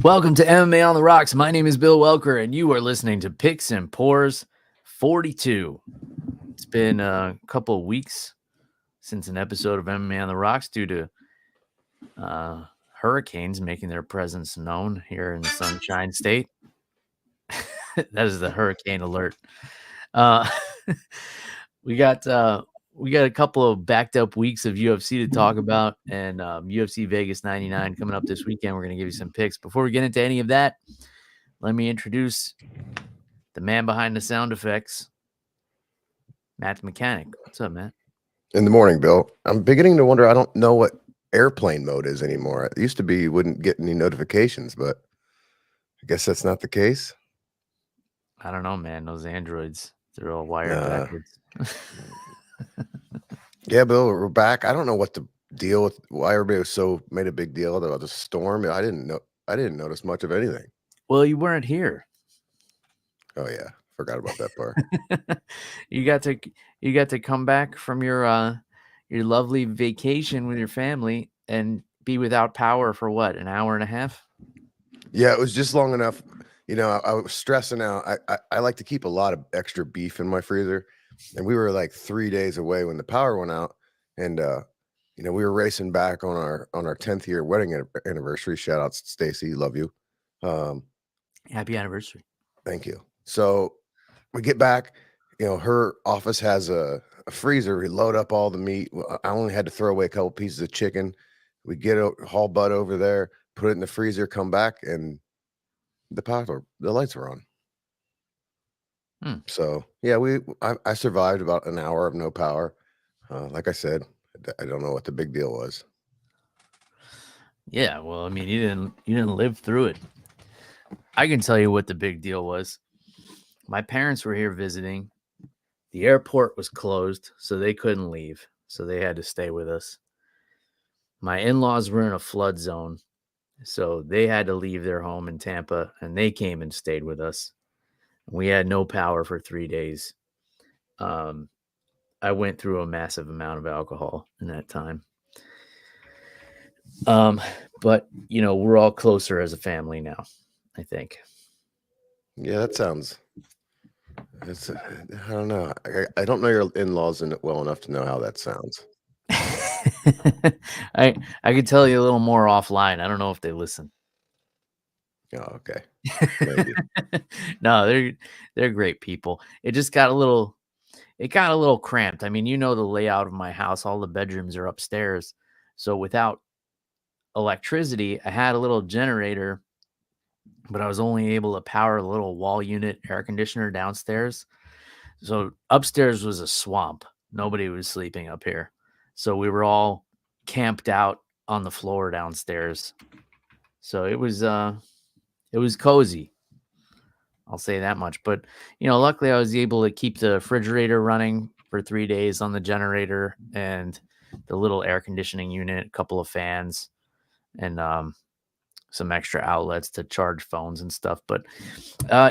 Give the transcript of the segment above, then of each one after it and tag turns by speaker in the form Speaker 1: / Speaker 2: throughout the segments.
Speaker 1: Welcome to MMA on the Rocks. My name is Bill Welker, and you are listening to Picks and Pours 42. It's been a couple of weeks since an episode of MMA on the Rocks due to hurricanes making their presence known here in the Sunshine State. That is the hurricane alert. Uh, we got a couple of backed up weeks of UFC to talk about, and UFC Vegas 99 coming up this weekend. We're going to give you some picks. Before we get into any of that, let me introduce the man behind the sound effects, Matt the Mechanic. What's up, Matt?
Speaker 2: In the morning, Bill. I'm beginning to wonder. I don't know what airplane mode is anymore. It used to be you wouldn't get any notifications, but I guess that's not the case.
Speaker 1: I don't know, man. Those androids, they're all wired backwards.
Speaker 2: Yeah, Bill, we're back. I don't know what the deal with why everybody was made a big deal about the storm. I didn't notice much of anything.
Speaker 1: Well, you weren't here.
Speaker 2: Oh yeah, forgot about that part.
Speaker 1: You got to come back from your lovely vacation with your family and be without power for what, an hour and a half?
Speaker 2: Yeah, it was just long enough. I was stressing out. I like to keep a lot of extra beef in my freezer, and we were like 3 days away when the power went out, and we were racing back on our 10th year wedding anniversary. Shout out Stacy, love you.
Speaker 1: Happy anniversary.
Speaker 2: Thank you. So we get back. Her office has a freezer. We load up all the meat. I only had to throw away a couple pieces of chicken. We get a haul butt over there, put it in the freezer, come back, and the lights were on. So yeah, I survived about an hour of no power. Like I said, I don't know what the big deal was.
Speaker 1: Yeah, well, I mean, you didn't live through it. I can tell you what the big deal was. My parents were here visiting. The airport was closed, so they couldn't leave. So they had to stay with us. My in-laws were in a flood zone, so they had to leave their home in Tampa, and they came and stayed with us. We had no power for 3 days. I went through a massive amount of alcohol in that time. But we're all closer as a family now, I think.
Speaker 2: Yeah, that sounds. I don't know. I don't know your in-laws well enough to know how that sounds.
Speaker 1: I could tell you a little more offline. I don't know if they listen.
Speaker 2: Oh, okay. Maybe.
Speaker 1: No, they're great people. It got a little cramped. I mean, the layout of my house, all the bedrooms are upstairs. So without electricity, I had a little generator, but I was only able to power a little wall unit air conditioner downstairs. So upstairs was a swamp. Nobody was sleeping up here. So we were all camped out on the floor downstairs. So it was cozy. I'll say that much. But, luckily I was able to keep the refrigerator running for 3 days on the generator and the little air conditioning unit, a couple of fans, and some extra outlets to charge phones and stuff. But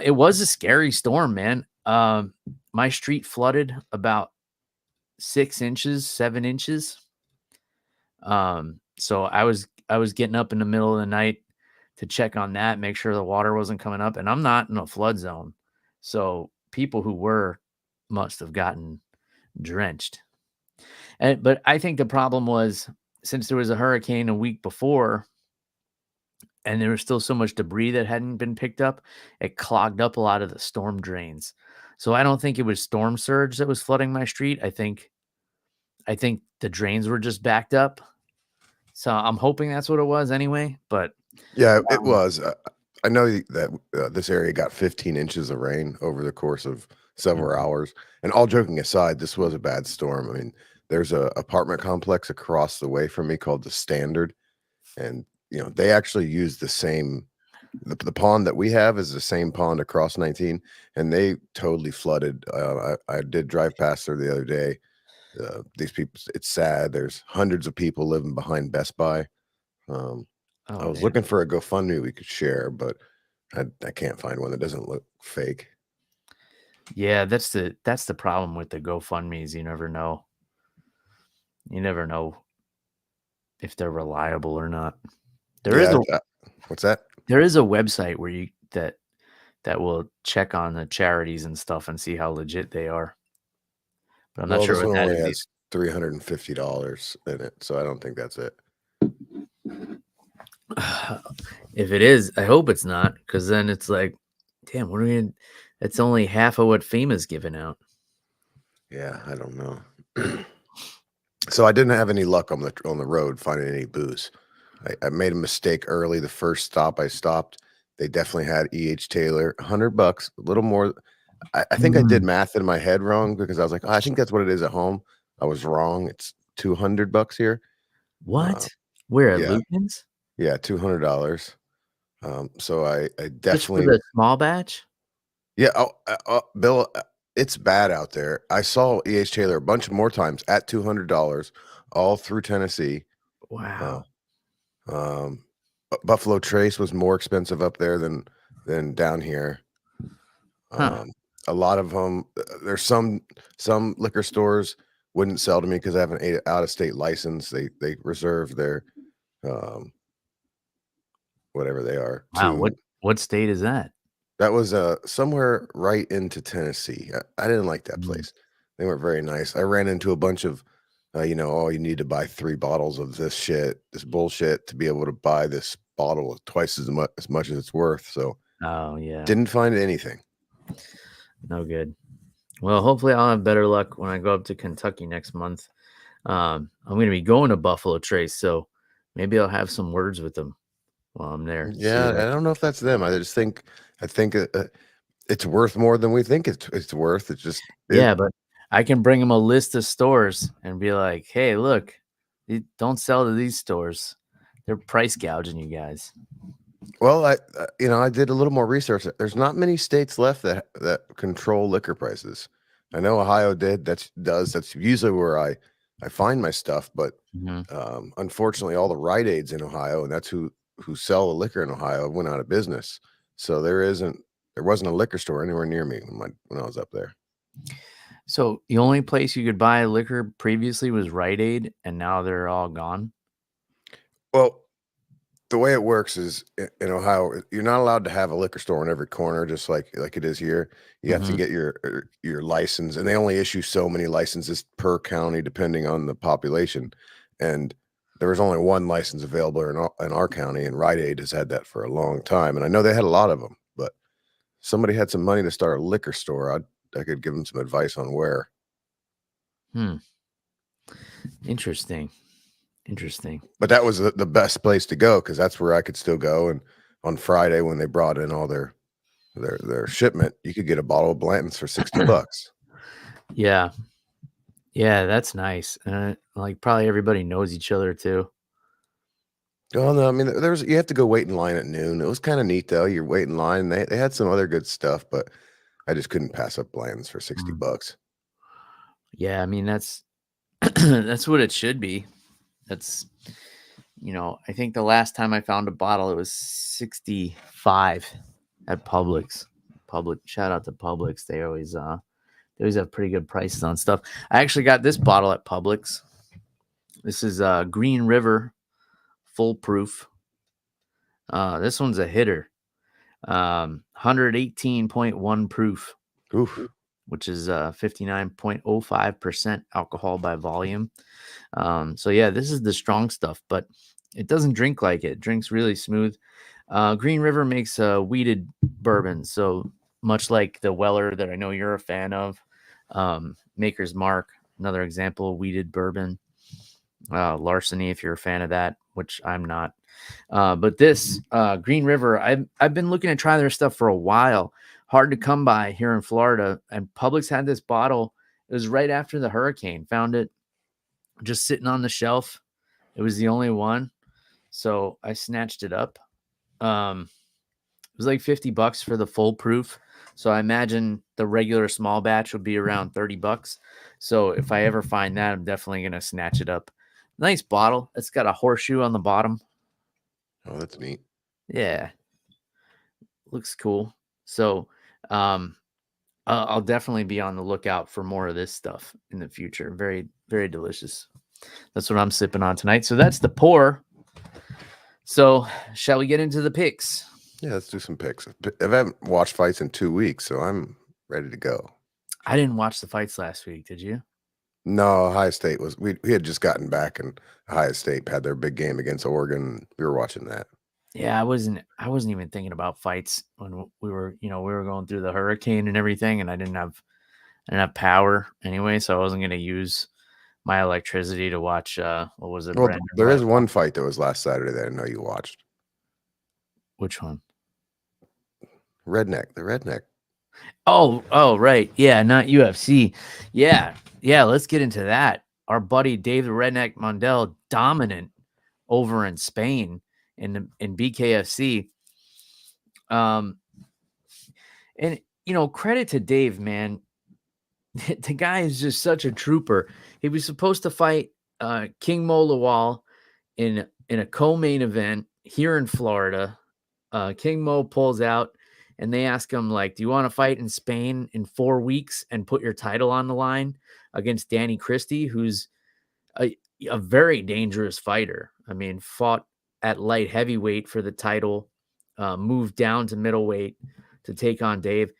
Speaker 1: it was a scary storm, man. My street flooded about 6 inches, 7 inches. So I was getting up in the middle of the night to check on that, make sure the water wasn't coming up. And I'm not in a flood zone. So people who were must have gotten drenched. But I think the problem was, since there was a hurricane a week before and there was still so much debris that hadn't been picked up, it clogged up a lot of the storm drains. So I don't think it was storm surge that was flooding my street. I think the drains were just backed up. So I'm hoping that's what it was anyway. But
Speaker 2: yeah, it was. I know that this area got 15 inches of rain over the course of several hours. And all joking aside, this was a bad storm. I mean, there's a apartment complex across the way from me called the Standard, and they actually use the same. The pond that we have is the same pond across 19, and they totally flooded. I did drive past there the other day. These people, it's sad. There's hundreds of people living behind Best Buy. I was looking for a GoFundMe we could share, but I can't find one that doesn't look fake.
Speaker 1: Yeah, that's the problem with the GoFundMes. You never know. You never know if they're reliable or not.
Speaker 2: What's that?
Speaker 1: There is a website where you that will check on the charities and stuff and see how legit they are. But I'm not
Speaker 2: Well,
Speaker 1: sure
Speaker 2: this
Speaker 1: what
Speaker 2: one
Speaker 1: that
Speaker 2: only
Speaker 1: is either.
Speaker 2: has $350 in it, so I don't think that's it.
Speaker 1: If it is, I hope it's not, because then it's like, damn, what are we? That's only half of what FEMA's giving out.
Speaker 2: Yeah, I don't know. So I didn't have any luck on the road finding any booze. I made a mistake early. The first stop I stopped, they definitely had E.H. Taylor, $100, a little more. I think I did math in my head wrong because I was like, oh, I think that's what it is at home. I was wrong. It's $200 here.
Speaker 1: What? Where at
Speaker 2: Yeah,
Speaker 1: Lucan's?
Speaker 2: yeah, $200. So I
Speaker 1: Just for
Speaker 2: definitely,
Speaker 1: the small batch?
Speaker 2: yeah. Bill, it's bad out there. I saw E.H. Taylor a bunch more times at $200, all through Tennessee.
Speaker 1: Wow.
Speaker 2: Um, Buffalo Trace was more expensive up there than down here.
Speaker 1: Huh.
Speaker 2: A lot of them, there's some liquor stores wouldn't sell to me because I have an out of state license. They reserve their whatever they are
Speaker 1: Wow.
Speaker 2: to.
Speaker 1: What state is that?
Speaker 2: That was somewhere right into Tennessee. I didn't like that place. They weren't very nice. I ran into a bunch of, oh, you need to buy 3 bottles of this bullshit to be able to buy this bottle twice as much as it's worth. So
Speaker 1: Oh yeah.
Speaker 2: didn't find anything.
Speaker 1: No good. Well, hopefully I'll have better luck when I go up to Kentucky next month. I'm going to be going to Buffalo Trace, so maybe I'll have some words with them while I'm there.
Speaker 2: Yeah, I don't know if that's them. I think it's worth more than we think it's worth. It's just
Speaker 1: Yeah, but I can bring them a list of stores and be like, "Hey, look, don't sell to these stores. They're price gouging you guys."
Speaker 2: Well, I did a little more research. There's not many states left that control liquor prices. I know Ohio does. That's usually where I find my stuff. But unfortunately, all the Rite Aids in Ohio, and that's who sell the liquor in Ohio, went out of business. So there wasn't a liquor store anywhere near me when I was up there.
Speaker 1: So the only place you could buy liquor previously was Rite Aid, and now they're all gone.
Speaker 2: Well, the way it works is in Ohio, you're not allowed to have a liquor store in every corner, just like it is here. You have to get your license, and they only issue so many licenses per county, depending on the population. And there was only one license available in our county, and Rite Aid has had that for a long time. And I know they had a lot of them, but somebody had some money to start a liquor store. I could give them some advice on where.
Speaker 1: Interesting.
Speaker 2: But that was the best place to go because that's where I could still go. And on Friday when they brought in all their shipment, you could get a bottle of Blanton's for $60.
Speaker 1: Yeah, that's nice. Like probably everybody knows each other too.
Speaker 2: Oh no, I mean you have to go wait in line at noon. It was kind of neat though. You're waiting in line. They had some other good stuff, but I just couldn't pass up Blanton's for $60.
Speaker 1: Yeah, I mean that's that's what it should be. That's I think the last time I found a bottle it was 65 at Publix. Shout out to Publix. They always have pretty good prices on stuff. I actually got this bottle at Publix. This is Green River Full Proof. This one's a hitter. 118.1 proof.
Speaker 2: Oof.
Speaker 1: Which is 59.05% alcohol by volume. So yeah, this is the strong stuff, but it doesn't drink like it. It drinks really smooth. Green River makes a weeded bourbon. So much like the Weller that I know you're a fan of, Maker's Mark, another example of weeded bourbon. Larceny, if you're a fan of that, which I'm not. But this Green River, I've been looking to try their stuff for a while. Hard to come by here in Florida. And Publix had this bottle. It was right after the hurricane. Found it just sitting on the shelf. It was the only one. So I snatched it up. It was like $50 for the full proof. So I imagine the regular small batch would be around $30. So if I ever find that, I'm definitely going to snatch it up. Nice bottle. It's got a horseshoe on the bottom.
Speaker 2: Oh, that's neat.
Speaker 1: Yeah. Looks cool. So I'll definitely be on the lookout for more of this stuff in the future. Very, very delicious. That's what I'm sipping on tonight. So that's the pour. So shall we get into the picks?
Speaker 2: Yeah, let's do some picks. I haven't watched fights in 2 weeks, so I'm ready to go.
Speaker 1: I didn't watch the fights last week. Did you?
Speaker 2: No, Ohio State was we had just gotten back, and Ohio State had their big game against Oregon. We were watching that.
Speaker 1: Yeah, I wasn't even thinking about fights when we were, we were going through the hurricane and everything, and I didn't have power anyway, so I wasn't gonna use my electricity to watch what was it,
Speaker 2: Well,
Speaker 1: Brandon
Speaker 2: there is
Speaker 1: Royval?
Speaker 2: one fight that was last Saturday that I know you watched.
Speaker 1: Which one?
Speaker 2: The redneck.
Speaker 1: Oh, right. Yeah, not UFC. Yeah, let's get into that. Our buddy Dave the Redneck Mondell, dominant over in Spain in BKFC. Um, and credit to Dave, man. The guy is just such a trooper. He was supposed to fight King Mo Lawal in a co-main event here in Florida. King Mo pulls out, and they ask him, like, do you want to fight in Spain in 4 weeks and put your title on the line against Danny Christie, who's a very dangerous fighter. I mean, fought at light heavyweight for the title, moved down to middleweight to take on Dave.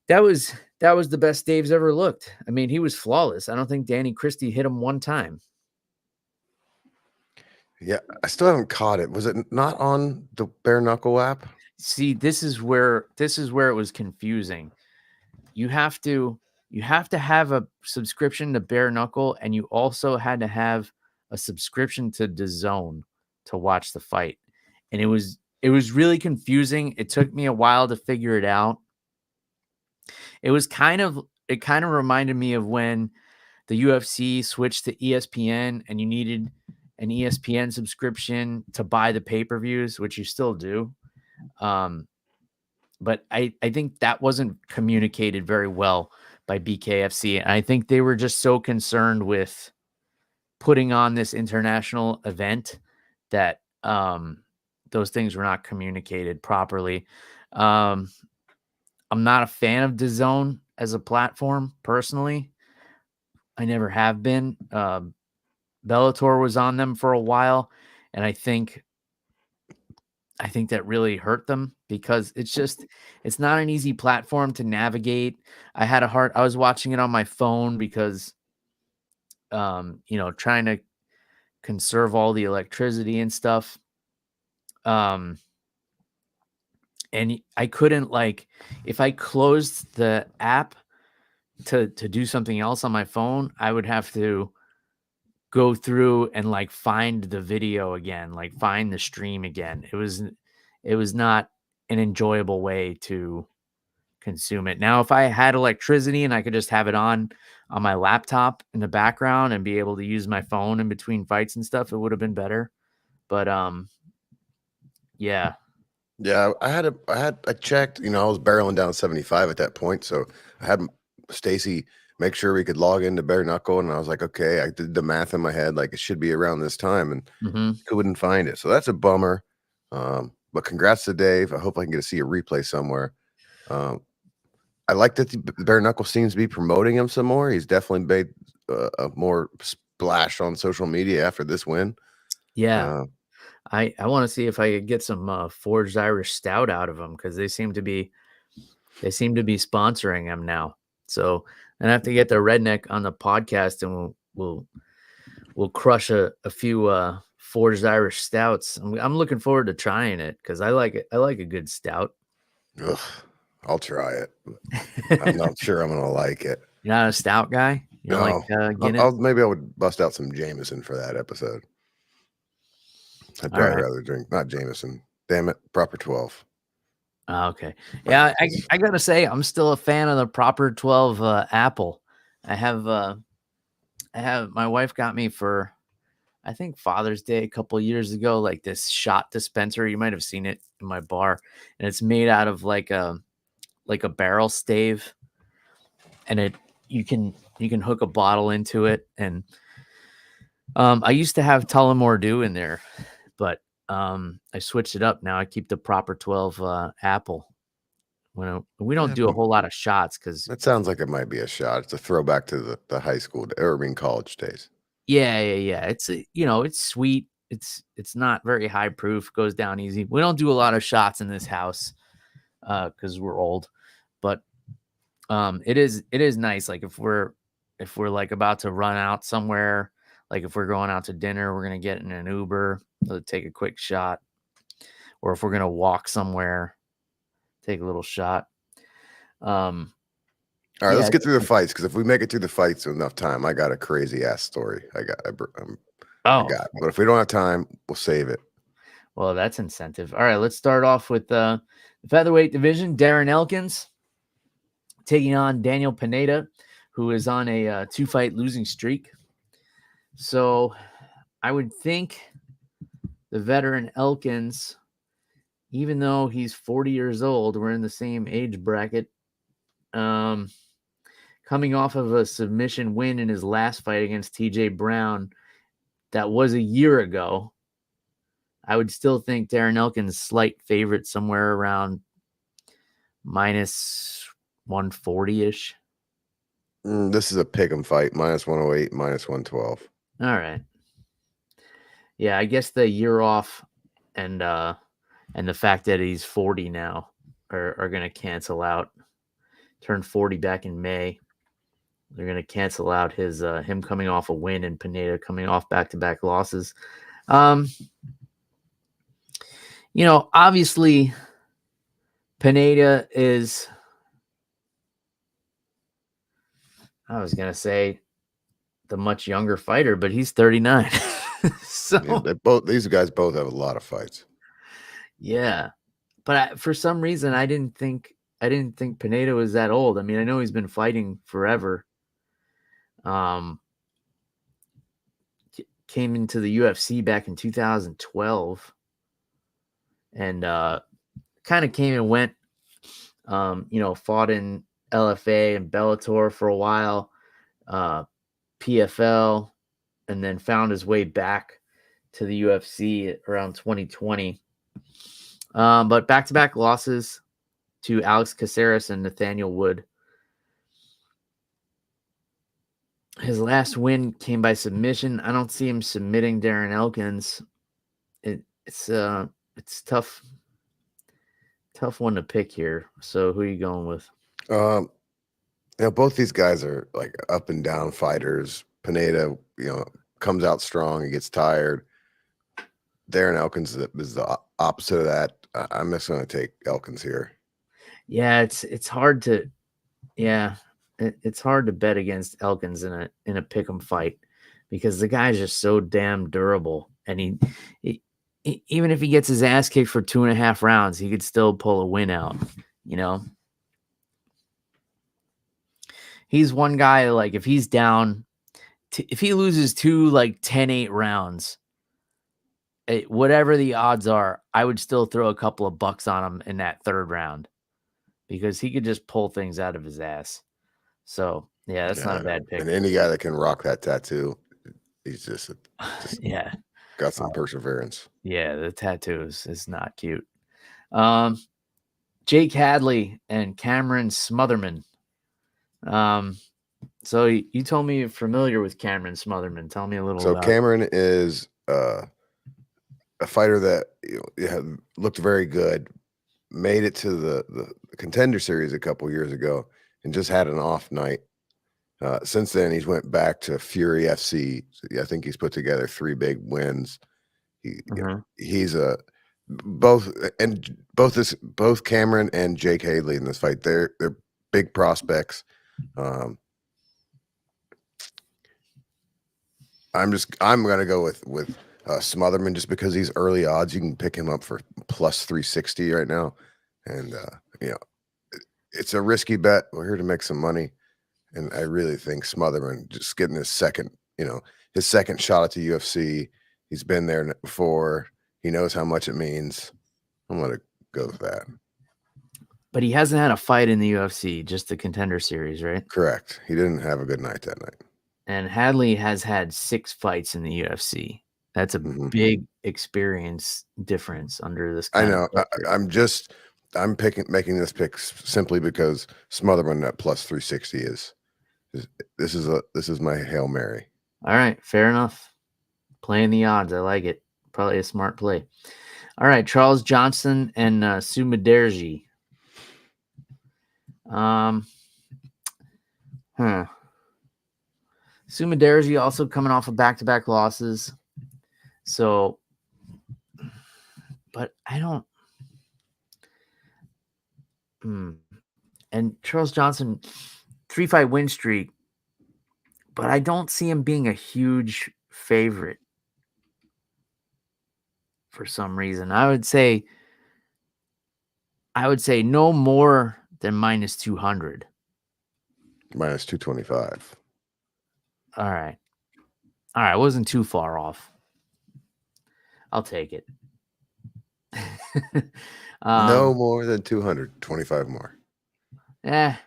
Speaker 1: That was the best Dave's ever looked. I mean, he was flawless. I don't think Danny Christie hit him one time.
Speaker 2: Yeah, I still haven't caught it. Was it not on the bare knuckle app?
Speaker 1: See, this is where it was confusing. You have to have a subscription to bare knuckle, and you also had to have a subscription to DAZN to watch the fight. And it was really confusing. It took me a while to figure it out. It kind of reminded me of when the UFC switched to ESPN and you needed an ESPN subscription to buy the pay-per-views, which you still do. But I think that wasn't communicated very well by BKFC. And I think they were just so concerned with putting on this international event that those things were not communicated properly. I'm not a fan of DAZN as a platform personally. I never have been. Bellator was on them for a while, and I think that really hurt them because it's not an easy platform to navigate. I was watching it on my phone because trying to conserve all the electricity and stuff. And I couldn't, like, if I closed the app to do something else on my phone, I would have to go through and, like, find the video again, like find the stream again. It was not an enjoyable way to consume it. Now, if I had electricity and I could just have it on my laptop in the background and be able to use my phone in between fights and stuff, it would have been better. But yeah.
Speaker 2: Yeah, I checked, I was barreling down 75 at that point, so I had Stacy make sure we could log into bare knuckle, and I was like, okay, I did the math in my head, like it should be around this time, and couldn't find it. So that's a bummer. But congrats to Dave. I hope I can get to see a replay somewhere. I like that the bare knuckle seems to be promoting him some more. He's definitely made a more splash on social media after this win.
Speaker 1: Yeah. I want to see if I could get some Forged Irish Stout out of them, because they seem to be sponsoring him now. So I have to get the Redneck on the podcast, and we'll crush a few Forged Irish Stouts. I'm looking forward to trying it because I like it. I like a good stout.
Speaker 2: Ugh, I'll try it. I'm not sure I'm gonna like it.
Speaker 1: You're not a stout guy? You
Speaker 2: No,
Speaker 1: like Guinness?
Speaker 2: maybe I would bust out some Jameson for that episode. I'd probably rather drink not Jameson. Damn it, Proper 12.
Speaker 1: Okay. Yeah, I gotta say, I'm still a fan of the Proper 12 apple. I have my wife got me for, I think, Father's Day a couple of years ago, like this shot dispenser. You might have seen it in my bar, and it's made out of like a barrel stave, and you can hook a bottle into it. And I used to have Tullamore Dew in there, but I switched it up. Now I keep the Proper 12 apple. We don't do a whole lot of shots because
Speaker 2: that sounds like it might be a shot. It's a throwback to the high school, college days.
Speaker 1: yeah. It's it's sweet. it's not very high proof, goes down easy. We don't do a lot of shots in this house because we're old, but it is nice. Like if we're like about to run out somewhere, like if we're going out to dinner, we're gonna get in an Uber to take a quick shot, or if we're gonna walk somewhere, take a little shot.
Speaker 2: All right,
Speaker 1: Yeah,
Speaker 2: let's get through the fights, because if we make it through the fights in enough time, I got a crazy ass story. I got. But if we don't have time, we'll save it.
Speaker 1: Well, that's incentive. All right, let's start off with the featherweight division. Darren Elkins taking on Daniel Pineda, who is on a 2-fight losing streak. So I would think the veteran Elkins, even though he's 40 years old, we're in the same age bracket, coming off of a submission win in his last fight against TJ Brown that was a year ago, I would still think Darren Elkins slight favorite somewhere around minus 140-ish.
Speaker 2: This is a pick'em fight, minus 108, minus 112.
Speaker 1: All right. Yeah, I guess the year off and the fact that he's 40 now are going to cancel out. Turned 40 back in May. They're going to cancel out his him coming off a win and Pineda coming off back-to-back losses. Obviously Pineda is, I was going to say, the much younger fighter, but he's 39. So
Speaker 2: yeah, these guys both have a lot of fights.
Speaker 1: Yeah. But for some reason I didn't think Pineda was that old. I mean, I know he's been fighting forever. Came into the UFC back in 2012 and kind of came and went. Fought in LFA and Bellator for a while, PFL, and then found his way back to the UFC around 2020. But back-to-back losses to Alex Caceres and Nathaniel Wood. His last win came by submission. I don't see him submitting Darren Elkins. It's tough one to pick here. So who are you going with?
Speaker 2: Both these guys are like up and down fighters. Pineda, comes out strong. He gets tired. Darren Elkins is the opposite of that. I'm just going to take Elkins here.
Speaker 1: Yeah, it's hard to, it's hard to bet against Elkins in a pick'em fight because the guy's just so damn durable, and he even if he gets his ass kicked for 2.5 rounds, he could still pull a win out. He's one guy, like if he's down, if he loses 2 like 10-8 rounds, whatever the odds are, I would still throw a couple of bucks on him in that 3rd round because he could just pull things out of his ass. So yeah, that's not a bad pick.
Speaker 2: And any guy that can rock that tattoo, he's just
Speaker 1: yeah,
Speaker 2: got some perseverance.
Speaker 1: Yeah, the tattoo is not cute. Jake Hadley and Cameron Smotherman. So you told me you're familiar with Cameron Smotherman. Tell me a little about
Speaker 2: Cameron is a fighter that looked very good, made it to the Contender Series a couple years ago, and just had an off night. Since then, he's went back to Fury FC. I think he's put together 3 big wins. He's both Cameron and Jake Hadley in this fight. They're big prospects. I'm gonna go with Smotherman just because he's early odds. You can pick him up for plus 360 right now, and it's a risky bet. We're here to make some money, and I really think Smotherman just getting his second shot at the UFC. He's been there before. He knows how much it means. I'm gonna go with that.
Speaker 1: But he hasn't had a fight in the UFC, just the Contender Series, right?
Speaker 2: Correct. He didn't have a good night that night.
Speaker 1: And Hadley has had 6 fights in the UFC. That's a big experience difference under this.
Speaker 2: I know. I'm making this pick simply because Smotherman at plus 360 this is my Hail Mary.
Speaker 1: All right, fair enough. Playing the odds, I like it. Probably a smart play. All right, Charles Johnson and Sumiderji. Sumiderji also coming off of back-to-back losses. So, but I don't. And Charles Johnson, 3-fight win streak, but I don't see him being a huge favorite for some reason. I would say no more than minus 200.
Speaker 2: Minus 225.
Speaker 1: All right. I wasn't too far off. I'll take it.
Speaker 2: No more than 225 more.
Speaker 1: It's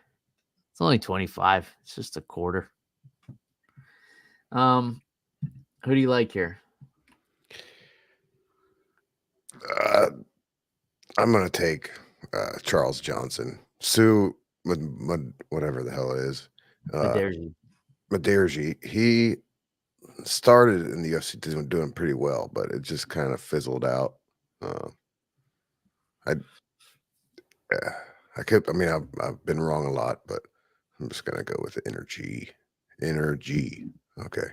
Speaker 1: only 25. It's just a quarter. Who do you like here?
Speaker 2: I'm going to take Charles Johnson. Sue, whatever the hell it is. Maderji. He started in the UFC doing pretty well, but it just kind of fizzled out. I've been wrong a lot, but I'm just going to go with the energy. Okay.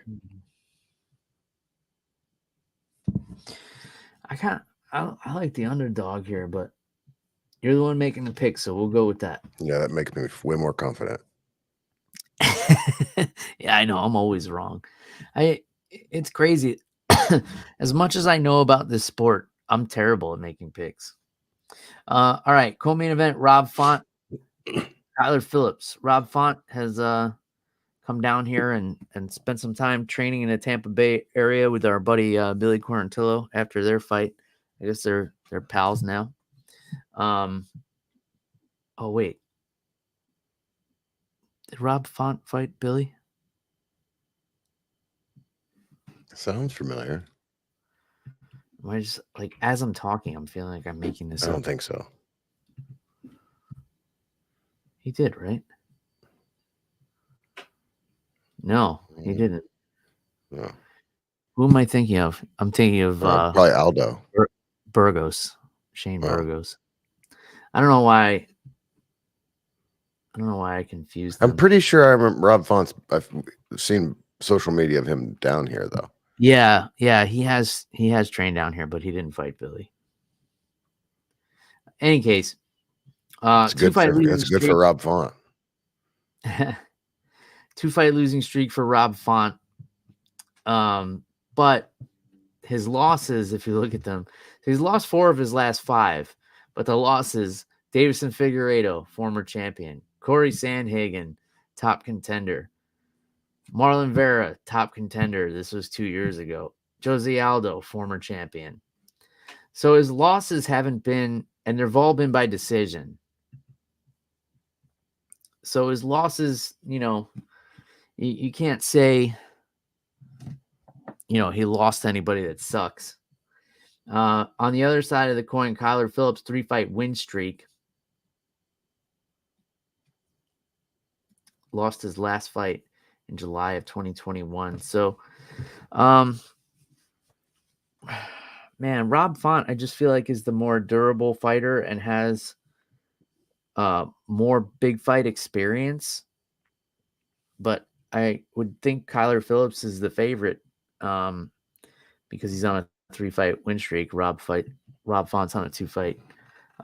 Speaker 1: I like the underdog here, but you're the one making the pick, so we'll go with that.
Speaker 2: Yeah, that makes me way more confident.
Speaker 1: Yeah, I know. I'm always wrong. It's crazy. As much as I know about this sport, I'm terrible at making picks. All right, co-main event: Rob Font, Tyler Phillips. Rob Font has come down here and spent some time training in the Tampa Bay area with our buddy Billy Quarantillo after their fight. I guess they're pals now. Oh wait, did Rob Font fight Billy?
Speaker 2: Sounds familiar.
Speaker 1: Am I just like, as I'm talking, I'm feeling like I'm making this up.
Speaker 2: I don't think so.
Speaker 1: He did, right? No, he didn't.
Speaker 2: No.
Speaker 1: Who am I thinking of? I'm thinking of
Speaker 2: probably Aldo.
Speaker 1: Burgos, Shane Burgos. I don't know why I confused them.
Speaker 2: I'm pretty sure I remember Rob Font's. I've seen social media of him down here, though.
Speaker 1: Yeah, he has trained down here, but he didn't fight Billy. Any case,
Speaker 2: That's good for Rob Font.
Speaker 1: 2-fight losing streak for Rob Font. But his losses, if you look at them, he's lost 4 of his last 5. But the losses: Davison Figueiredo, former champion; Corey Sandhagen, top contender; Marlon Vera, top contender. This was 2 years ago. Jose Aldo, former champion. So his losses haven't been, and they've all been by decision. So his losses, you can't say, he lost to anybody that sucks. On the other side of the coin, Kyler Phillips, 3-fight win streak. Lost his last fight in July of 2021. So, man, Rob Font, I just feel like is the more durable fighter and has more big fight experience. But I would think Kyler Phillips is the favorite because he's on a 3-fight win streak. Rob Font's on a 2-fight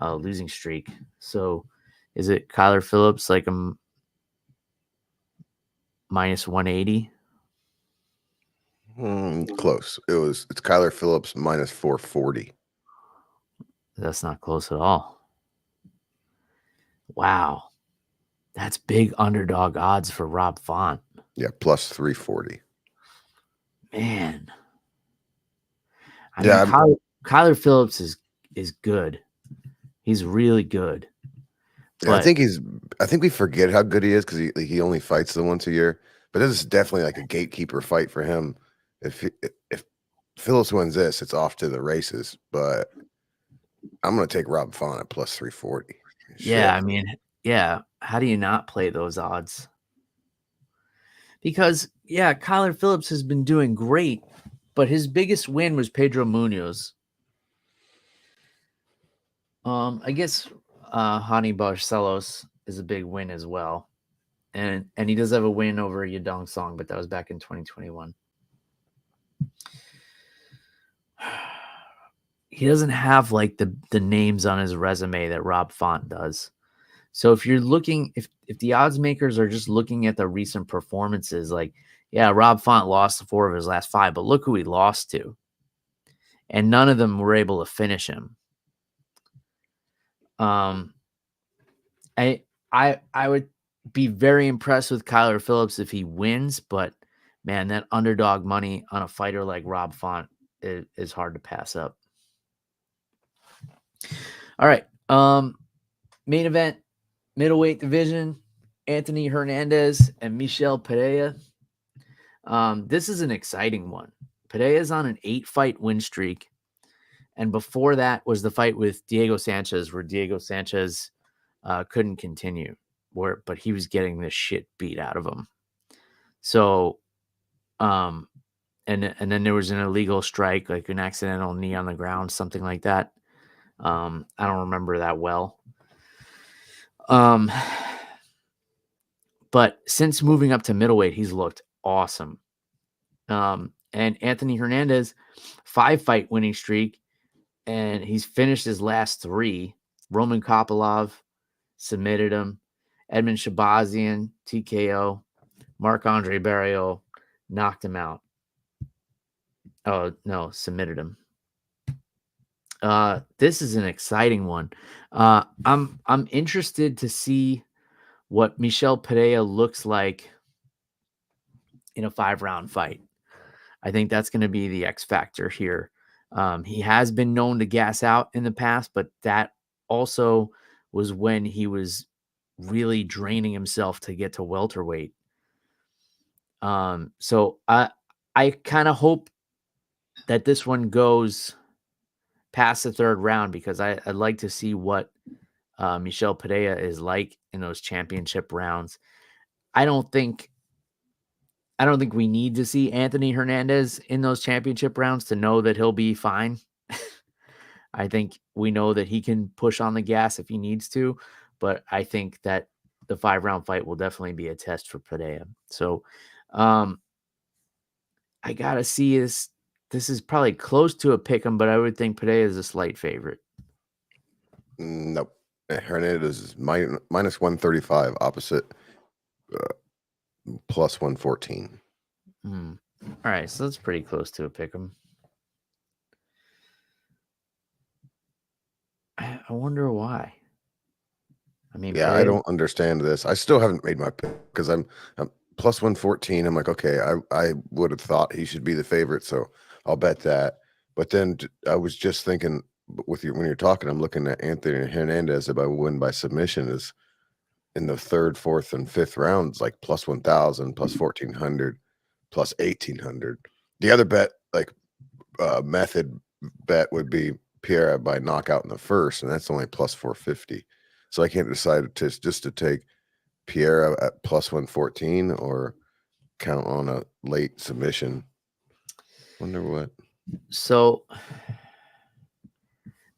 Speaker 1: losing streak. So is it Kyler Phillips like a minus 180?
Speaker 2: Close. It's Kyler Phillips minus 440.
Speaker 1: That's not close at all. Wow. That's big underdog odds for Rob Font.
Speaker 2: Yeah, plus 340.
Speaker 1: Man. I mean, Kyler Phillips is good. He's really good.
Speaker 2: Yeah, I think we forget how good he is because he only fights the once a year. But this is definitely like a gatekeeper fight for him. If Phillips wins this, it's off to the races. But I'm going to take Rob Font at plus 340.
Speaker 1: Yeah, I mean, yeah. How do you not play those odds? Because, yeah, Kyler Phillips has been doing great, but his biggest win was Pedro Munoz. I guess Hani Barcelos is a big win as well. And he does have a win over Yadong Song, but that was back in 2021. He doesn't have like the names on his resume that Rob Font does. So if you're looking, if the odds makers are just looking at the recent performances, like, yeah, Rob Font lost 4 of his last 5, but look who he lost to. And none of them were able to finish him. I would be very impressed with Kyler Phillips if he wins, but man, that underdog money on a fighter like Rob Font is hard to pass up. All right. Main event, middleweight division, Anthony Hernandez and Michel Pereira. This is an exciting one. Pereira is on an 8-fight win streak. And before that was the fight with Diego Sanchez, where Diego Sanchez couldn't continue, but he was getting the shit beat out of him. So, and then there was an illegal strike, like an accidental knee on the ground, something like that. I don't remember that well. But since moving up to middleweight, he's looked awesome. And Anthony Hernandez, 5-fight winning streak, and he's finished his last 3. Roman Kopylov submitted him. Edmund Shabazian, TKO. Marc-Andre Barrios knocked him out. Oh, no, submitted him. This is an exciting one. I'm interested to see what Michel Pereira looks like in a 5-round fight. I think that's going to be the X factor here. He has been known to gas out in the past, but that also was when he was really draining himself to get to welterweight. So I kind of hope that this one goes past the 3rd round, because I'd like to see what Michel Pereira is like in those championship rounds. I don't think we need to see Anthony Hernandez in those championship rounds to know that he'll be fine. I think we know that he can push on the gas if he needs to, but I think that the 5-round fight will definitely be a test for Pereira. So I got to see this. This is probably close to a pick 'em, but I would think Pereira is a slight favorite.
Speaker 2: Nope. Hernandez is minus 135, opposite plus 114.
Speaker 1: All right, so that's pretty close to a pick 'em. I wonder why. I mean,
Speaker 2: yeah,
Speaker 1: Pereira,
Speaker 2: I don't understand this. I still haven't made my pick because I'm plus 114. I'm like, okay, I would have thought he should be the favorite, so I'll bet that. But then I was just thinking with you when you're talking, I'm looking at Anthony Hernandez. If I win by submission, is in the 3rd, 4th, and 5th rounds, like plus 1,000, plus 1,400, plus 1,800. The other bet, like method bet, would be Pereira by knockout in the 1st, and that's only plus 450. So I can't decide to take Pereira at plus 114 or count on a late submission. Wonder what.
Speaker 1: So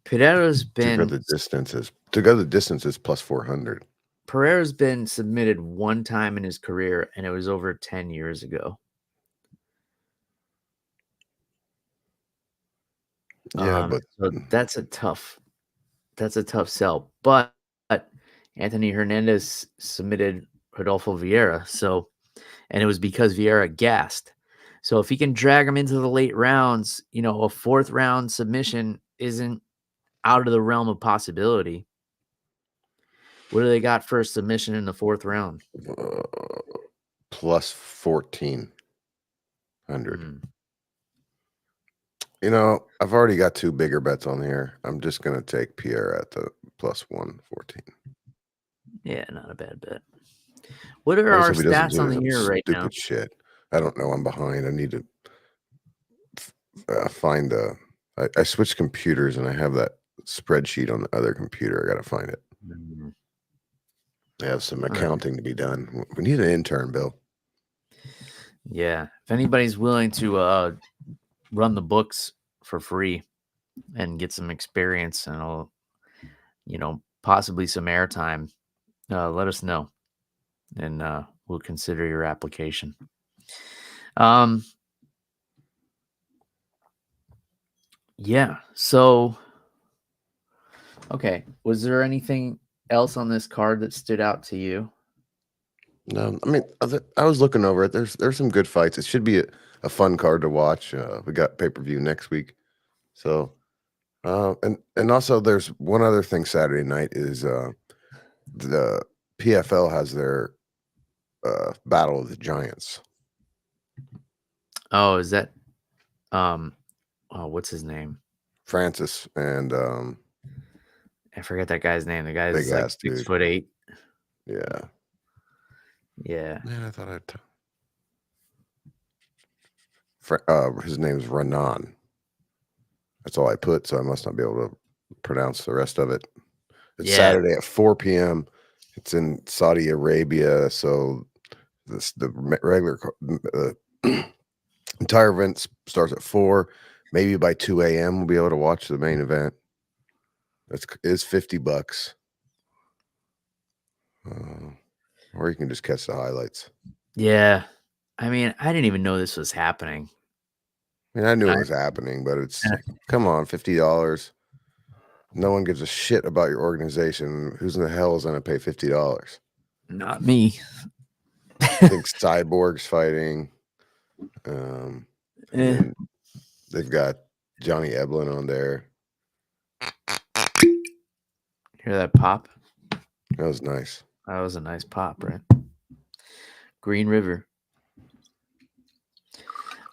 Speaker 1: Pereira's been
Speaker 2: to go the distance is plus 400.
Speaker 1: Pereira's been submitted 1 time in his career, and it was over 10 years ago.
Speaker 2: Yeah, but
Speaker 1: so that's a tough sell. But Anthony Hernandez submitted Rodolfo Vieira, and it was because Vieira gassed. So if he can drag him into the late rounds, a 4th round submission isn't out of the realm of possibility. What do they got for a submission in the 4th round?
Speaker 2: Plus 1,400. I've already got 2 bigger bets on here. I'm just going to take Pierre at the plus 114.
Speaker 1: Yeah, not a bad bet. What are our stats on the year right now?
Speaker 2: Stupid shit. I don't know. I'm behind. I need to find I switched computers and I have that spreadsheet on the other computer. I got to find it. I have some accounting to be done. We need an intern, Bill.
Speaker 1: Yeah. If anybody's willing to run the books for free and get some experience and possibly some airtime, let us know, and we'll consider your application. Yeah. So, okay. Was there anything else on this card that stood out to you?
Speaker 2: No, I mean, I was looking over it. There's some good fights. It should be a fun card to watch. We got pay-per-view next week. So, and also there's one other thing Saturday night is the PFL has their Battle of the Giants.
Speaker 1: Oh, is that what's his name?
Speaker 2: Francis and
Speaker 1: I forget that guy's name. The guy's
Speaker 2: big
Speaker 1: like
Speaker 2: ass
Speaker 1: 6'8".
Speaker 2: Yeah.
Speaker 1: Yeah.
Speaker 2: Man, I thought his name's Renan. That's all I put, so I must not be able to pronounce the rest of it. It's Saturday at 4 p.m. It's in Saudi Arabia, so the regular entire event starts at 4. Maybe by 2 a.m. we'll be able to watch the main event. It's $50. Or you can just catch the highlights.
Speaker 1: Yeah. I mean, I didn't even know this was happening.
Speaker 2: I mean, I knew it was happening, but it's come on, $50. No one gives a shit about your organization. Who's in the hell is going to pay $50?
Speaker 1: Not me.
Speaker 2: I think Cyborg's fighting. And then they've got Johnny Eblin on there.
Speaker 1: Hear that pop?
Speaker 2: That was nice.
Speaker 1: That was a nice pop, right? Green River.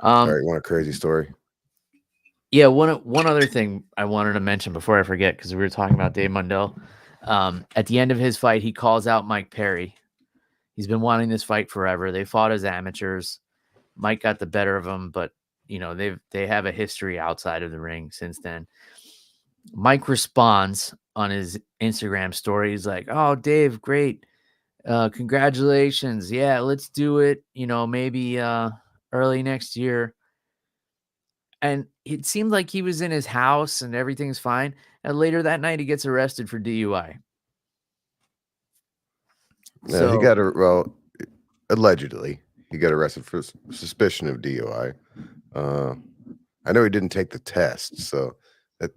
Speaker 2: All right, you want a crazy story?
Speaker 1: Yeah, one other thing I wanted to mention before I forget, because we were talking about Dave Mundell. At the end of his fight, he calls out Mike Perry. He's been wanting this fight forever. They fought as amateurs. Mike got the better of him, but they have a history outside of the ring since then. Mike responds on his Instagram story. He's like, "Oh, Dave, great. Congratulations. Yeah, let's do it. Maybe early next year." And it seemed like he was in his house and everything's fine. And later that night, he gets arrested for DUI.
Speaker 2: Yeah, so, allegedly, he got arrested for suspicion of DUI. I know he didn't take the test, so that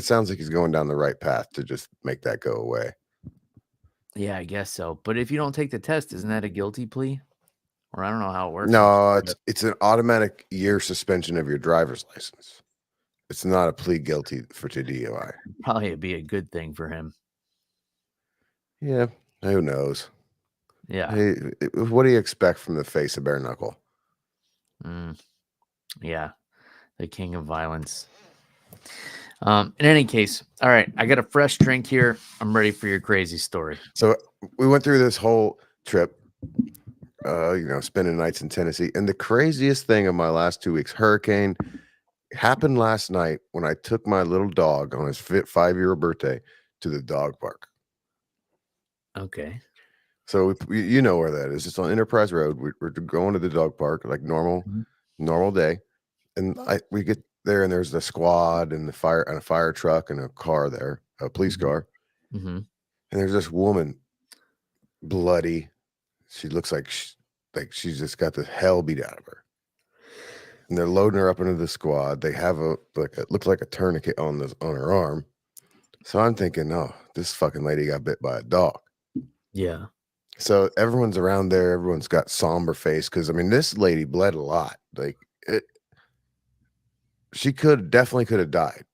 Speaker 2: sounds like he's going down the right path to just make that go away.
Speaker 1: Yeah, I guess so. But if you don't take the test, isn't that a guilty plea? Or I don't know how it works.
Speaker 2: No, it's an automatic year suspension of your driver's license. It's not a plea guilty to DUI.
Speaker 1: Probably it'd be a good thing for him.
Speaker 2: Yeah, who knows?
Speaker 1: Yeah.
Speaker 2: Hey, what do you expect from the face of bare knuckle?
Speaker 1: Yeah, the king of violence. In any case, all right, I got a fresh drink here. I'm ready for your crazy story.
Speaker 2: So we went through this whole trip, spending nights in Tennessee. And the craziest thing of my last 2 weeks, hurricane, happened last night when I took my little dog on his 5-year birthday to the dog park.
Speaker 1: Okay.
Speaker 2: So you know where that is. It's on Enterprise Road. We're going to the dog park like normal day. And we get there and there's the squad and a fire truck and a car there, a police car.
Speaker 1: Mm-hmm.
Speaker 2: And there's this woman, bloody. She looks like she's just got the hell beat out of her. And they're loading her up into the squad. They have it looks like a tourniquet on her arm. So I'm thinking, oh, this fucking lady got bit by a dog.
Speaker 1: Yeah.
Speaker 2: So everyone's around there. Everyone's got somber face because this lady bled a lot. She definitely could have died.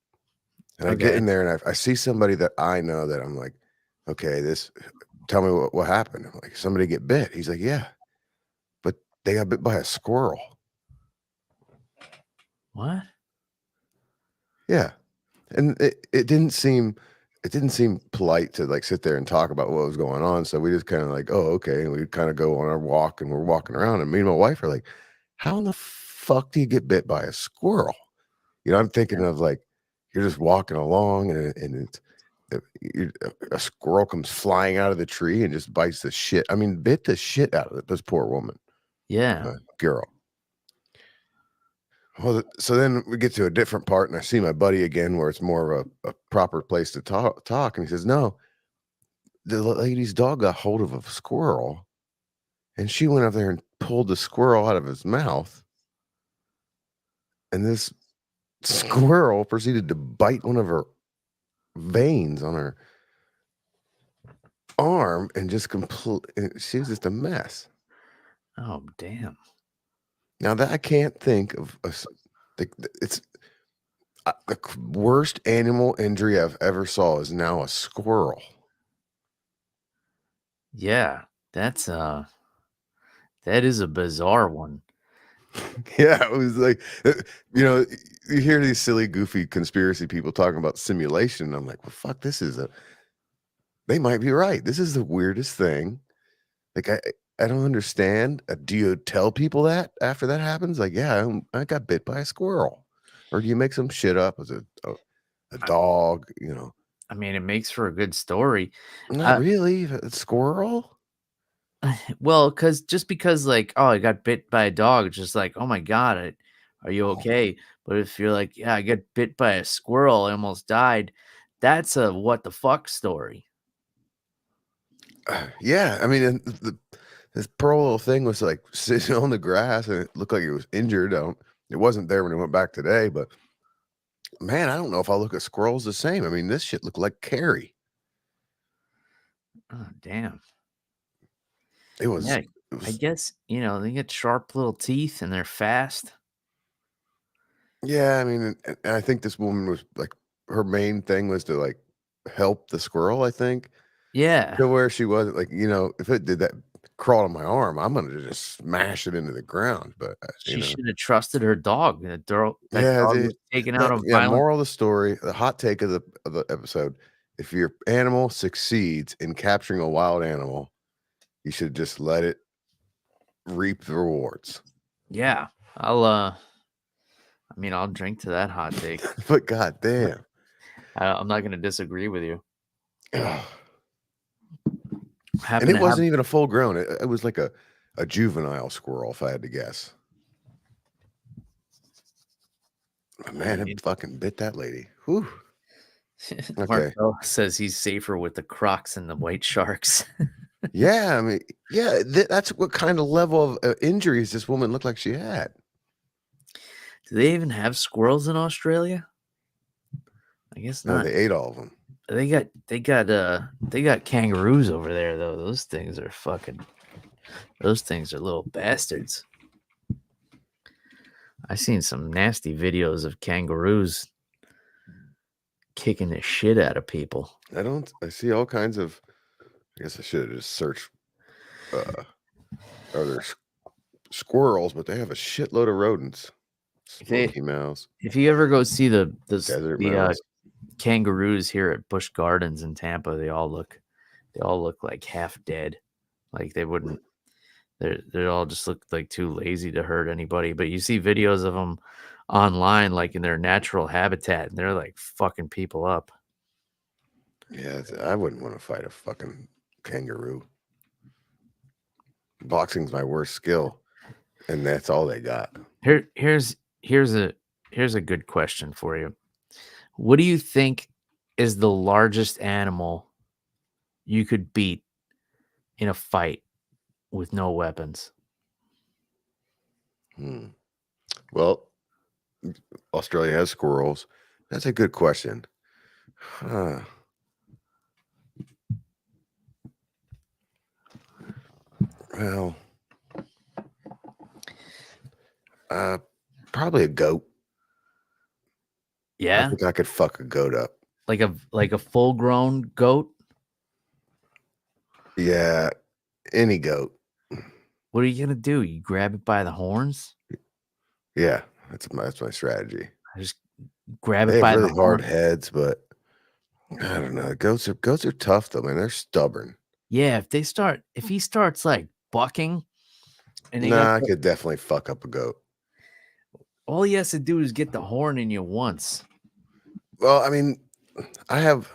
Speaker 2: And I get in there and I see somebody that I know that I'm like, okay, tell me what happened. I'm like, somebody get bit. He's like, yeah, but they got bit by a squirrel.
Speaker 1: What?
Speaker 2: Yeah. And it didn't seem polite to sit there and talk about what was going on. So we just kind of like, oh, okay. And we kind of go on our walk and we're walking around and me and my wife are like, how in the fuck do you get bit by a squirrel? I'm thinking of you're just walking along and a squirrel comes flying out of the tree and just bites the shit. Bit the shit out of this poor woman.
Speaker 1: Yeah.
Speaker 2: Girl. Well, so then we get to a different part, and I see my buddy again, where it's more of a proper place to talk, and he says, "No, the lady's dog got hold of a squirrel, and she went up there and pulled the squirrel out of his mouth, and this squirrel proceeded to bite one of her veins on her arm, and just she was just a mess."
Speaker 1: Oh, damn.
Speaker 2: Now that I can't think of it's the worst animal injury I've ever saw is now a squirrel.
Speaker 1: Yeah, that is a bizarre one.
Speaker 2: Yeah, it was like, you know, you hear these silly, goofy conspiracy people talking about simulation. I'm like, well, fuck, they might be right. This is the weirdest thing. Like, I don't understand. Do you tell people that after that happens? Like, yeah, I got bit by a squirrel. Or do you make some shit up as a dog, you know?
Speaker 1: I mean, it makes for a good story.
Speaker 2: Not really. A squirrel?
Speaker 1: Well, because like, oh, I got bit by a dog, it's just like, oh my God, are you okay? But if you're like, yeah, I got bit by a squirrel, I almost died, that's a what the fuck story.
Speaker 2: Yeah, I mean, and this poor little thing was like sitting on the grass, and it looked like it was injured. It wasn't there when it went back today, but man, I don't know if I look at squirrels the same. I mean, this shit looked like Carrie.
Speaker 1: Oh, damn.
Speaker 2: It was.
Speaker 1: Yeah, I guess, they get sharp little teeth and they're fast.
Speaker 2: Yeah, I mean, and I think this woman was like, her main thing was to like help the squirrel. I think
Speaker 1: Yeah.
Speaker 2: to where she wasn't like, if it did that crawl on my arm, I'm gonna just smash it into the ground. But
Speaker 1: She should have trusted her dog. That
Speaker 2: yeah,
Speaker 1: dog was taking out a
Speaker 2: yeah.
Speaker 1: violent.
Speaker 2: Moral of the story, the hot take of the episode: if your animal succeeds in capturing a wild animal, you should just let it reap the rewards.
Speaker 1: Yeah. I'll drink to that hot take.
Speaker 2: But goddamn,
Speaker 1: I'm not gonna disagree with you.
Speaker 2: and
Speaker 1: Happen
Speaker 2: it
Speaker 1: to have
Speaker 2: wasn't even a full grown. It was like a juvenile squirrel, if I had to guess. But man, it fucking bit that lady. Whew. Okay.
Speaker 1: Marcel says he's safer with the Crocs and the white sharks.
Speaker 2: Yeah, I mean, yeah, that's what kind of level of injuries this woman looked like she had.
Speaker 1: Do they even have squirrels in Australia? I guess
Speaker 2: No,
Speaker 1: not.
Speaker 2: they ate all of them.
Speaker 1: They got kangaroos over there though. Those things are little bastards. I've seen some nasty videos of kangaroos kicking the shit out of people.
Speaker 2: I see all kinds of, I guess I should have just searched, are there squirrels, but they have a shitload of rodents. Smoky mouse.
Speaker 1: If you ever go see the
Speaker 2: Desert mouse.
Speaker 1: Kangaroos here at Busch Gardens in Tampa, they all look like half dead. Like they wouldn't. They all just look like too lazy to hurt anybody. But you see videos of them online, like in their natural habitat, and they're like fucking people up.
Speaker 2: Yeah, I wouldn't want to fight a fucking kangaroo. Boxing's my worst skill, and that's all they got.
Speaker 1: Here's a good question for you. What do you think is the largest animal you could beat in a fight with no weapons?
Speaker 2: Well, Australia has squirrels. That's a good question. Well, probably a goat.
Speaker 1: Yeah,
Speaker 2: I think I could fuck a goat up.
Speaker 1: like a full grown goat.
Speaker 2: Yeah, any goat.
Speaker 1: What are you gonna do? You grab it by the horns?
Speaker 2: Yeah, that's my strategy.
Speaker 1: I just grab
Speaker 2: They
Speaker 1: it
Speaker 2: have
Speaker 1: by
Speaker 2: really
Speaker 1: the
Speaker 2: hard
Speaker 1: horn.
Speaker 2: heads, but I don't know. Goats are tough though, man. They're stubborn.
Speaker 1: Yeah, if he starts like bucking, and
Speaker 2: I could definitely fuck up a goat.
Speaker 1: all he has to do is get the horn in you once.
Speaker 2: Well, I mean, I have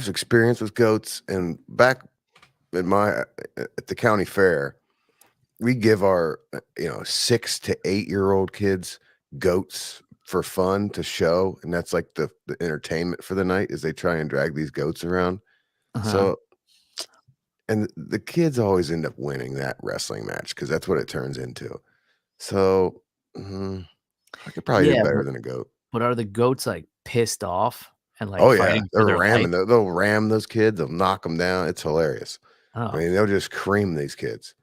Speaker 2: experience with goats, and back at the county fair, we give our 6 to 8-year-old kids goats for fun to show, and that's like the entertainment for the night is they try and drag these goats around.
Speaker 1: Uh-huh.
Speaker 2: So, and the kids always end up winning that wrestling match because that's what it turns into. So I could probably do
Speaker 1: Yeah,
Speaker 2: better than a goat.
Speaker 1: but are the goats, like, pissed off and, like,
Speaker 2: Oh yeah,
Speaker 1: fighting for
Speaker 2: they're
Speaker 1: their life?
Speaker 2: ramming. They'll ram those kids. They'll knock them down. It's hilarious. I
Speaker 1: Oh,
Speaker 2: mean, they'll just cream these kids.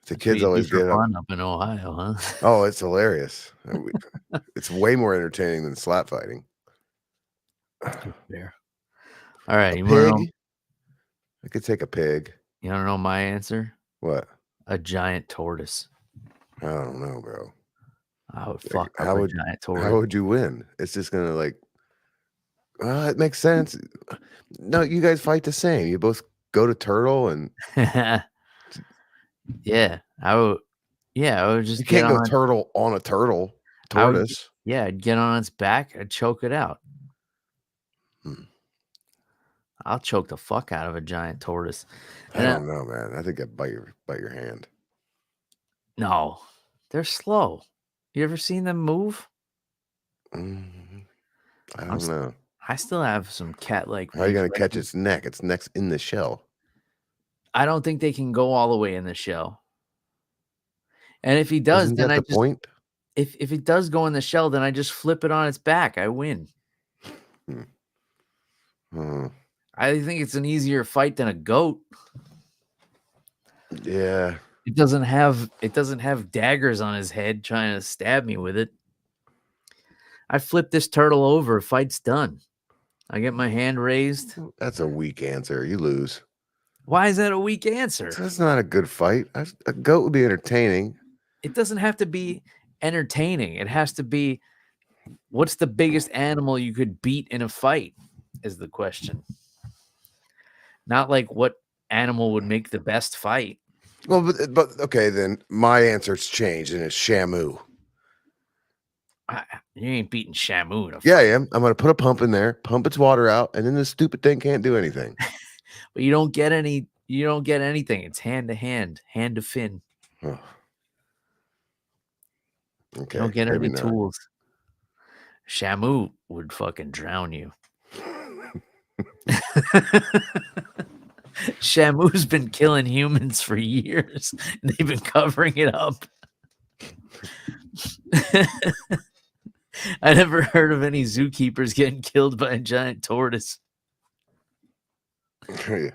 Speaker 2: The
Speaker 1: that's what
Speaker 2: kids
Speaker 1: you do
Speaker 2: always
Speaker 1: for
Speaker 2: get up.
Speaker 1: fun up in Ohio, huh?
Speaker 2: Oh, it's hilarious. It's way more entertaining than slap fighting.
Speaker 1: That's fair. Alright,
Speaker 2: A
Speaker 1: you wanna know
Speaker 2: pig? I could take a pig.
Speaker 1: my answer?
Speaker 2: What?
Speaker 1: A giant tortoise.
Speaker 2: I don't know, bro.
Speaker 1: I would
Speaker 2: Like,
Speaker 1: fuck up a giant
Speaker 2: how
Speaker 1: tortoise.
Speaker 2: would you win? It's just gonna like, it makes sense. No, you guys fight the same. You both go to turtle, and
Speaker 1: Yeah, I would
Speaker 2: you
Speaker 1: just get
Speaker 2: can't go
Speaker 1: on it.
Speaker 2: turtle on a turtle
Speaker 1: I would
Speaker 2: tortoise.
Speaker 1: I'd get on its back, I'd choke it out.
Speaker 2: Hmm.
Speaker 1: I'll choke the fuck out of a giant tortoise.
Speaker 2: I
Speaker 1: And,
Speaker 2: don't know, man. I think I'd bite your hand.
Speaker 1: no, they're slow. You ever seen them move?
Speaker 2: Mm, I
Speaker 1: I'm
Speaker 2: don't
Speaker 1: s
Speaker 2: know.
Speaker 1: I still have some cat-like
Speaker 2: How are you gonna catch
Speaker 1: reflexes.
Speaker 2: its neck? Its neck's in the shell.
Speaker 1: I don't think they can go all the way in the shell. And if he does,
Speaker 2: Isn't
Speaker 1: then
Speaker 2: that
Speaker 1: I
Speaker 2: the
Speaker 1: just
Speaker 2: point?
Speaker 1: if it does go in the shell, then I just flip it on its back, I win.
Speaker 2: Hmm. Hmm.
Speaker 1: I think it's an easier fight than a goat.
Speaker 2: Yeah.
Speaker 1: It doesn't have daggers on his head trying to stab me with it. I flip this turtle over, fight's done. I get my hand raised.
Speaker 2: That's a weak answer. You lose.
Speaker 1: Why is that a weak answer?
Speaker 2: So that's not a good fight. A goat would be entertaining.
Speaker 1: It doesn't have to be entertaining. It has to be what's the biggest animal you could beat in a fight is the question. Not like what animal would make the best fight.
Speaker 2: Well, but okay, then my answer's changed and it's Shamu.
Speaker 1: You ain't beating Shamu in a
Speaker 2: Yeah, I
Speaker 1: fight.
Speaker 2: am. I'm gonna put a pump in there, pump its water out, and then this stupid thing can't do anything.
Speaker 1: But you don't get anything. It's hand to hand, hand to fin.
Speaker 2: Oh,
Speaker 1: You
Speaker 2: okay,
Speaker 1: don't get
Speaker 2: maybe
Speaker 1: any
Speaker 2: not.
Speaker 1: tools. Shamu would fucking drown you. Shamu's been killing humans for years. They've been covering it up. I never heard of any zookeepers getting killed by a giant tortoise.
Speaker 2: Man,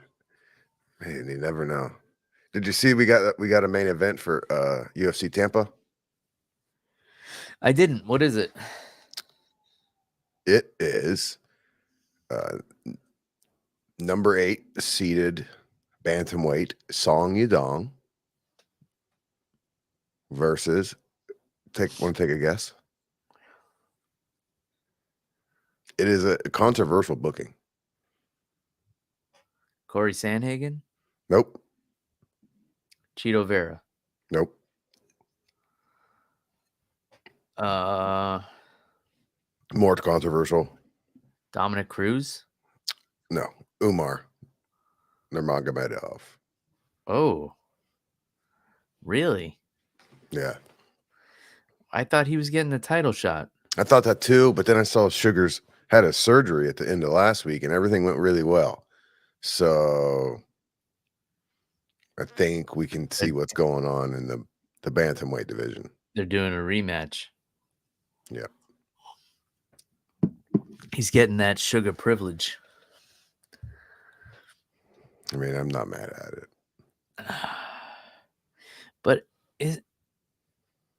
Speaker 2: you never know. Did you see we got a main event for UFC Tampa?
Speaker 1: I didn't. What is it?
Speaker 2: It is uh, number 8 seeded bantamweight Song Yudong versus want to take a guess? It is a controversial booking.
Speaker 1: Corey Sandhagen?
Speaker 2: Nope.
Speaker 1: Cheeto Vera?
Speaker 2: Nope. More controversial.
Speaker 1: Dominic Cruz?
Speaker 2: No. Umar Nurmagomedov.
Speaker 1: Oh, really?
Speaker 2: Yeah.
Speaker 1: I thought he was getting the title shot.
Speaker 2: I thought that too, but then I saw Sugars had a surgery at the end of last week and everything went really well. So I think we can see what's going on in the bantamweight division.
Speaker 1: They're doing a rematch.
Speaker 2: Yeah.
Speaker 1: He's getting that sugar privilege.
Speaker 2: I mean, I'm not mad at it.
Speaker 1: But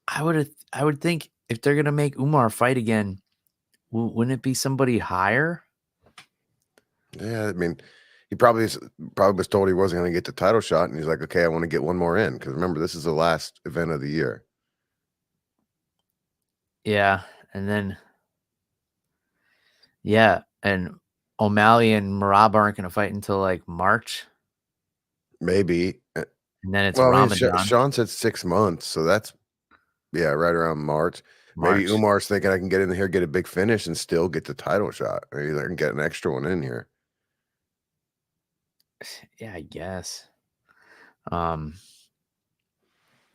Speaker 1: I would think if they're gonna make Umar fight again, wouldn't it be somebody higher?
Speaker 2: Yeah, I mean, he probably was told he wasn't going to get the title shot, and he's like, "Okay, I want to get one more in." Because remember, this is the last event of the year.
Speaker 1: Yeah, and O'Malley and Marab aren't gonna fight until like March,
Speaker 2: Maybe.
Speaker 1: and then it's
Speaker 2: Well, I mean,
Speaker 1: Ramadan.
Speaker 2: Sean said 6 months, so that's right around March. Maybe
Speaker 1: March.
Speaker 2: Umar's thinking I can get in here, get a big finish, and still get the title shot. Maybe I can get an extra one in here.
Speaker 1: Yeah, I guess.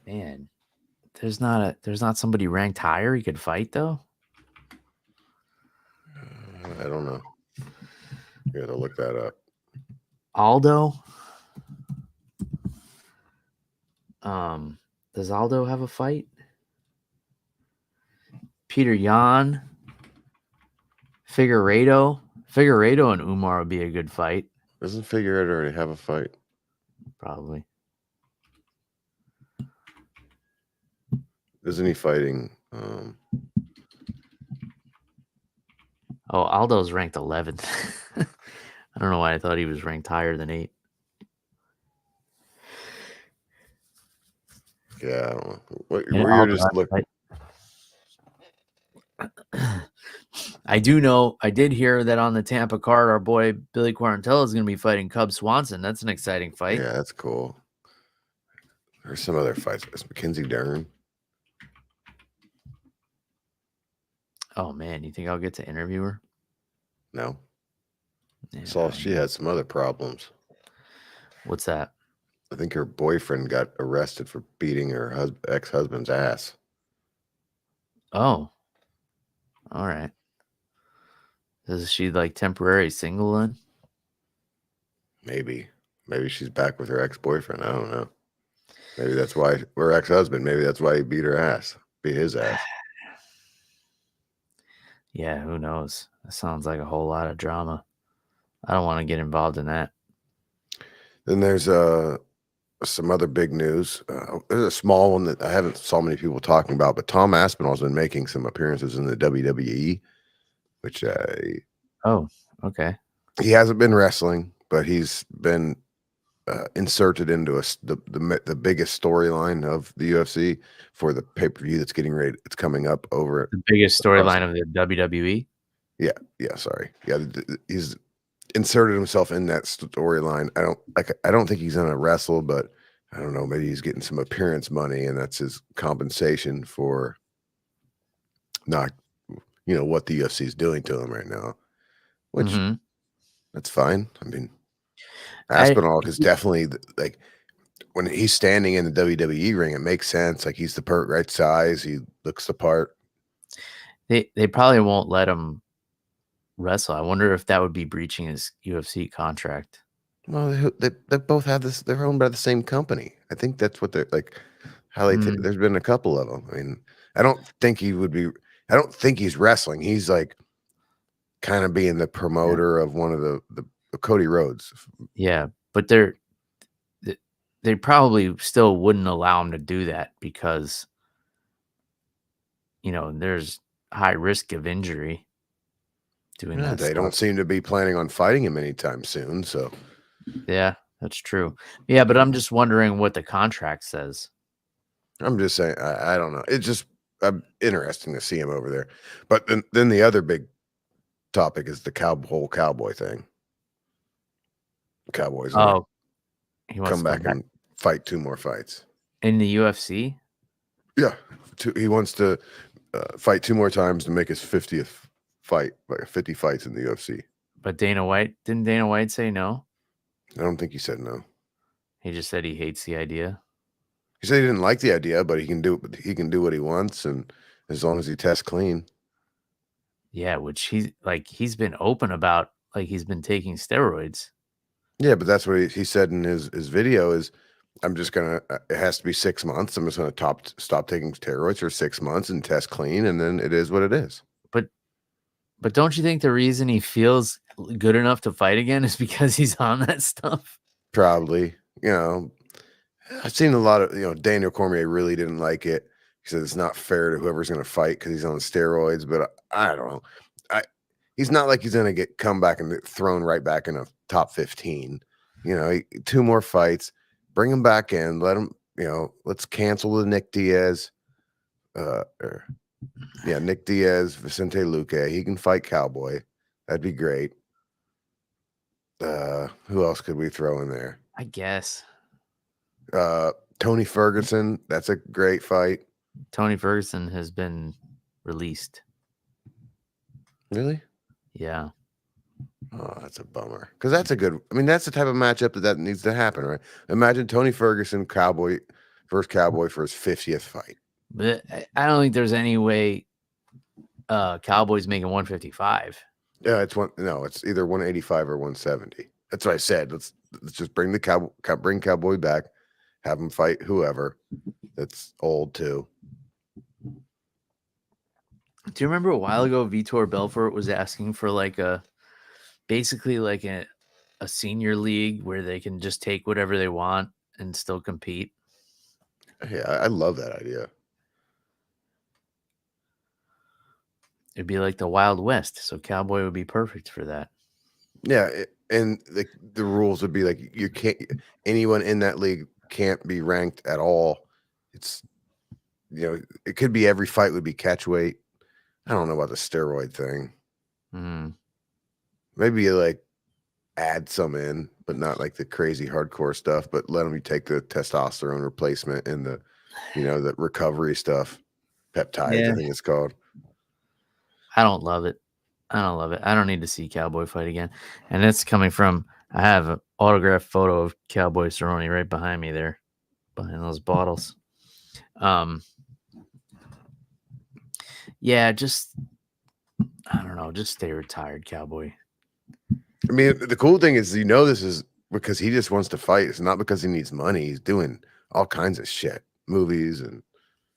Speaker 1: Man, there's not somebody ranked higher he could fight though.
Speaker 2: I don't know. You got to look that up.
Speaker 1: Aldo. Does Aldo have a fight? Peter Yan, Figueiredo and Umar would be a good fight.
Speaker 2: Doesn't Figueiredo already have a fight?
Speaker 1: Probably.
Speaker 2: Isn't he fighting?
Speaker 1: Aldo's ranked 11th. I don't know why I thought he was ranked higher than 8.
Speaker 2: Yeah, I don't know. What you're just looking.
Speaker 1: I do know. I did hear that on the Tampa card, our boy Billy Quarantello is going to be fighting Cub Swanson. That's an exciting fight.
Speaker 2: Yeah, that's cool. There's some other fights. It's Mackenzie Dern.
Speaker 1: Oh man, you think I'll get to interview her?
Speaker 2: No.
Speaker 1: Yeah.
Speaker 2: Saw she had some other problems.
Speaker 1: What's that?
Speaker 2: I think her boyfriend got arrested for beating her ex-husband's ass.
Speaker 1: Oh. All right. Is she like temporary single then?
Speaker 2: Maybe she's back with her ex-boyfriend. I don't know. Maybe that's why her ex-husband. Maybe that's why he beat her ass. Beat his ass.
Speaker 1: Yeah, who knows? That sounds like a whole lot of drama. I don't want to get involved in that.
Speaker 2: Then there's some other big news. There's a small one that I haven't saw many people talking about, but Tom Aspinall's been making some appearances in the WWE, which
Speaker 1: oh, okay.
Speaker 2: He hasn't been wrestling, but he's been inserted into the biggest storyline of the UFC for the pay-per-view that's getting ready. It's coming up over
Speaker 1: the biggest storyline of the WWE.
Speaker 2: Yeah. Sorry. Yeah, he's inserted himself in that storyline. I don't think he's gonna wrestle, but I don't know. Maybe he's getting some appearance money, and that's his compensation for not, what the UFC is doing to him right now. Which that's fine. I mean, Aspinall is definitely like when he's standing in the WWE ring, it makes sense. Like he's the right size. He looks the part.
Speaker 1: They probably won't let him wrestle. I wonder if that would be breaching his UFC contract.
Speaker 2: Well, they both have this. They're owned by the same company. I think that's what they're like. How they there's been a couple of them. I mean, I don't think he would be. I don't think he's wrestling. He's like kind of being the promoter of one of the Cody Rhodes.
Speaker 1: Yeah, but they probably still wouldn't allow him to do that because there's high risk of injury doing that.
Speaker 2: They don't seem to be planning on fighting him anytime soon. So
Speaker 1: yeah, that's true. Yeah, but I'm just wondering what the contract says.
Speaker 2: I'm just saying, I don't know. It's just interesting to see him over there. But then the other big topic is the whole cowboy thing. Cowboys.
Speaker 1: Oh, he
Speaker 2: wants to come back and fight 2 more fights
Speaker 1: in the UFC.
Speaker 2: Yeah, he wants to fight 2 more times to make his 50th fight, like 50 fights in the UFC.
Speaker 1: But didn't Dana White say no?
Speaker 2: I don't think he said no.
Speaker 1: He just said he hates the idea.
Speaker 2: He said he didn't like the idea, but he can do what he wants, and as long as he tests clean.
Speaker 1: Yeah, which he's been open about, like he's been taking steroids.
Speaker 2: Yeah, but that's what he said in his video is, I'm just gonna. It has to be 6 months. I'm just gonna stop taking steroids for 6 months and test clean, and then it is what it is.
Speaker 1: But don't you think the reason he feels good enough to fight again is because he's on that stuff?
Speaker 2: Probably. I've seen a lot of Daniel Cormier really didn't like it. He said it's not fair to whoever's going to fight because he's on steroids. But I don't know. He's not like he's going to come back and thrown right back in a top 15. 2 more fights. Bring him back in. Let him. Let's cancel the Nick Diaz. Nick Diaz, Vicente Luque. He can fight Cowboy. That'd be great. Who else could we throw in there?
Speaker 1: I guess.
Speaker 2: Tony Ferguson. That's a great fight.
Speaker 1: Tony Ferguson has been released.
Speaker 2: Really?
Speaker 1: Yeah.
Speaker 2: Oh, that's a bummer. Because that's a good. I mean, that's the type of matchup that needs to happen, right? Imagine Tony Ferguson, Cowboy First Cowboy for his 50th fight.
Speaker 1: But I don't think there's any way Cowboy's making 155.
Speaker 2: Yeah, it's either 185 or 170. That's what I said. Let's just bring Cowboy back, have him fight whoever that's old too.
Speaker 1: Do you remember a while ago Vitor Belfort was asking for basically a senior league where they can just take whatever they want and still compete?
Speaker 2: Yeah, I love that idea.
Speaker 1: It'd be like the Wild West, so Cowboy would be perfect for that.
Speaker 2: Yeah, and the rules would be like you can't anyone in that league can't be ranked at all. It's it could be every fight would be catch weight. I don't know about the steroid thing. Maybe add some in, but not like the crazy hardcore stuff. But let them take the testosterone replacement and the the recovery stuff, peptides.
Speaker 1: Yeah.
Speaker 2: I think it's called.
Speaker 1: I don't love it. I don't need to see Cowboy fight again. And it's coming from, I have an autographed photo of Cowboy Cerrone right behind me there, behind those bottles. Yeah, just, I don't know, just stay retired, Cowboy.
Speaker 2: I mean, the cool thing is, this is because he just wants to fight. It's not because he needs money. He's doing all kinds of shit, movies and.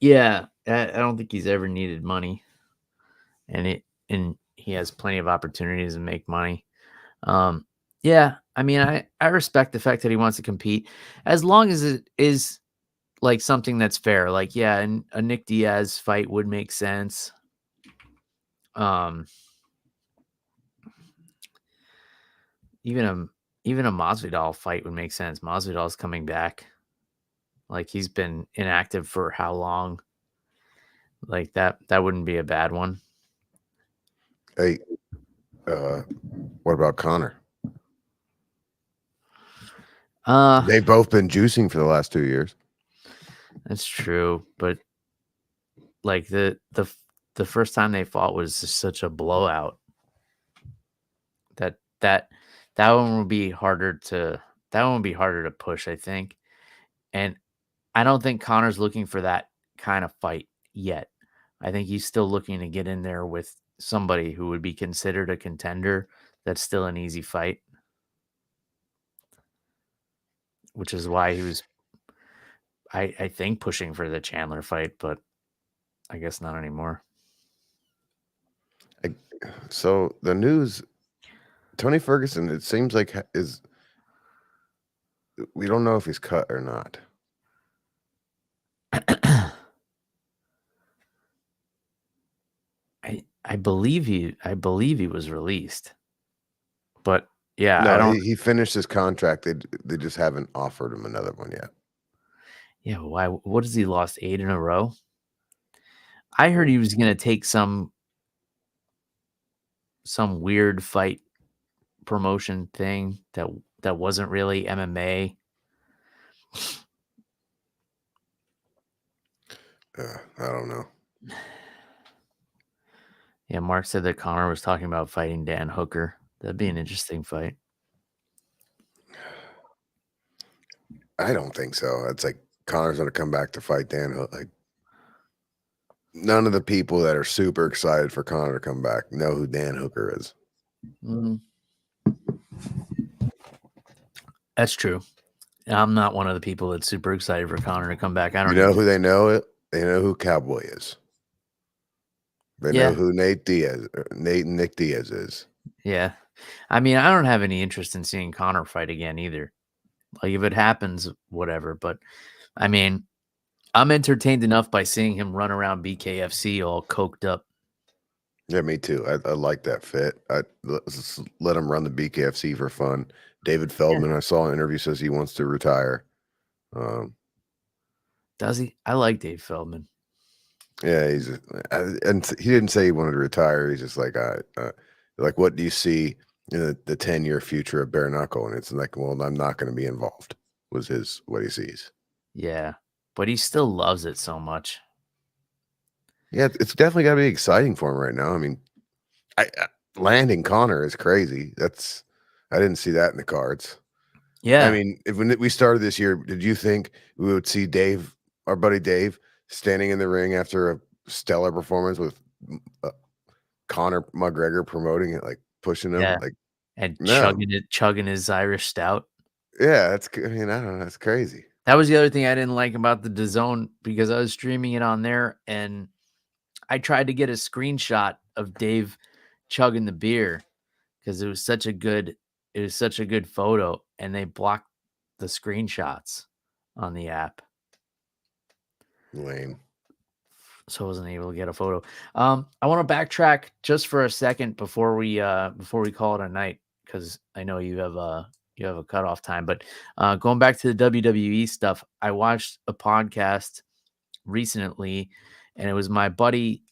Speaker 1: Yeah, I don't think he's ever needed money, and he has plenty of opportunities to make money. Yeah, I mean, I respect the fact that he wants to compete, as long as it is like something that's fair. Like, yeah, and a Nick Diaz fight would make sense. Even a Masvidal fight would make sense. Masvidal's coming back. Like, he's been inactive for how long? Like that wouldn't be a bad one.
Speaker 2: Hey, what about Conor? They've both been juicing for the last 2 years.
Speaker 1: That's true, but like the first time they fought was just such a blowout that one would be harder to push, I think. And I don't think Conor's looking for that kind of fight yet. I think he's still looking to get in there with somebody who would be considered a contender. That's still an easy fight, which is why he was, I think, pushing for the Chandler fight, but I guess not anymore.
Speaker 2: So the news, Tony Ferguson, it seems like we don't know if he's cut or not.
Speaker 1: I believe he was released, but yeah,
Speaker 2: no,
Speaker 1: I don't.
Speaker 2: He finished his contract. They just haven't offered him another one yet.
Speaker 1: Yeah, why? What has he lost 8 in a row? I heard he was going to take some weird fight promotion thing that wasn't really MMA.
Speaker 2: I don't know.
Speaker 1: Yeah, Mark said that Conor was talking about fighting Dan Hooker. That'd be an interesting fight.
Speaker 2: I don't think so. It's like Conor's going to come back to fight Dan Hooker. Like, none of the people that are super excited for Conor to come back know who Dan Hooker is.
Speaker 1: That's true. I'm not one of the people that's super excited for Conor to come back. I don't
Speaker 2: know who they know. They know who Cowboy is. They know who Nick Diaz is.
Speaker 1: Yeah. I mean, I don't have any interest in seeing Conor fight again either. Like, if it happens, whatever. But I mean, I'm entertained enough by seeing him run around BKFC all coked up.
Speaker 2: Yeah, me too. I like that fit. Let's let him run the BKFC for fun. David Feldman, I saw an interview, says he wants to retire.
Speaker 1: Does he? I like Dave Feldman.
Speaker 2: Yeah, and he didn't say he wanted to retire. He's just like, like, what do you see in the 10-year future of bare knuckle? And it's like, well, I'm not going to be involved. Was what he sees.
Speaker 1: Yeah, but he still loves it so much.
Speaker 2: Yeah, it's definitely got to be exciting for him right now. I mean, landing Conor is crazy. I didn't see that in the cards.
Speaker 1: Yeah,
Speaker 2: I mean, when we started this year, did you think we would see Dave our buddy Dave standing in the ring after a stellar performance with uh, Conor McGregor promoting it, like pushing him,
Speaker 1: Yeah,
Speaker 2: like
Speaker 1: and
Speaker 2: no,
Speaker 1: chugging his Irish stout.
Speaker 2: yeah, that's. I mean, I don't know, that's crazy.
Speaker 1: That was the other thing I didn't like about the DAZN because I was streaming it on there and I tried to get a screenshot of Dave chugging the beer because it was such a good photo and they blocked the screenshots on the app.
Speaker 2: Lame.
Speaker 1: So I wasn't able to get a photo. I want to backtrack just for a second before we call it a night because I know you have a cutoff time. But going back to the WWE stuff, I watched a podcast recently, and it was my buddy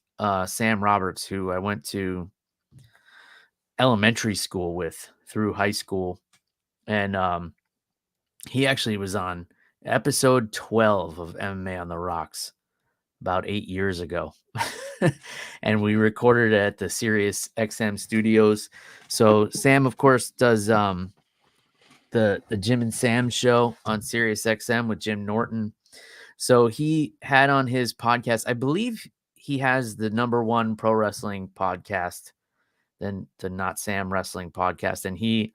Speaker 1: Sam Roberts, who I went to elementary school with through high school, and he actually was on episode 12 of MMA on the Rocks about 8 years ago. And we recorded it at the Sirius XM studios. So Sam, of course, does the Jim and Sam show on Sirius XM with Jim Norton. So he had on his podcast, I believe he has the #1 pro wrestling podcast, then the Not Sam Wrestling podcast. And he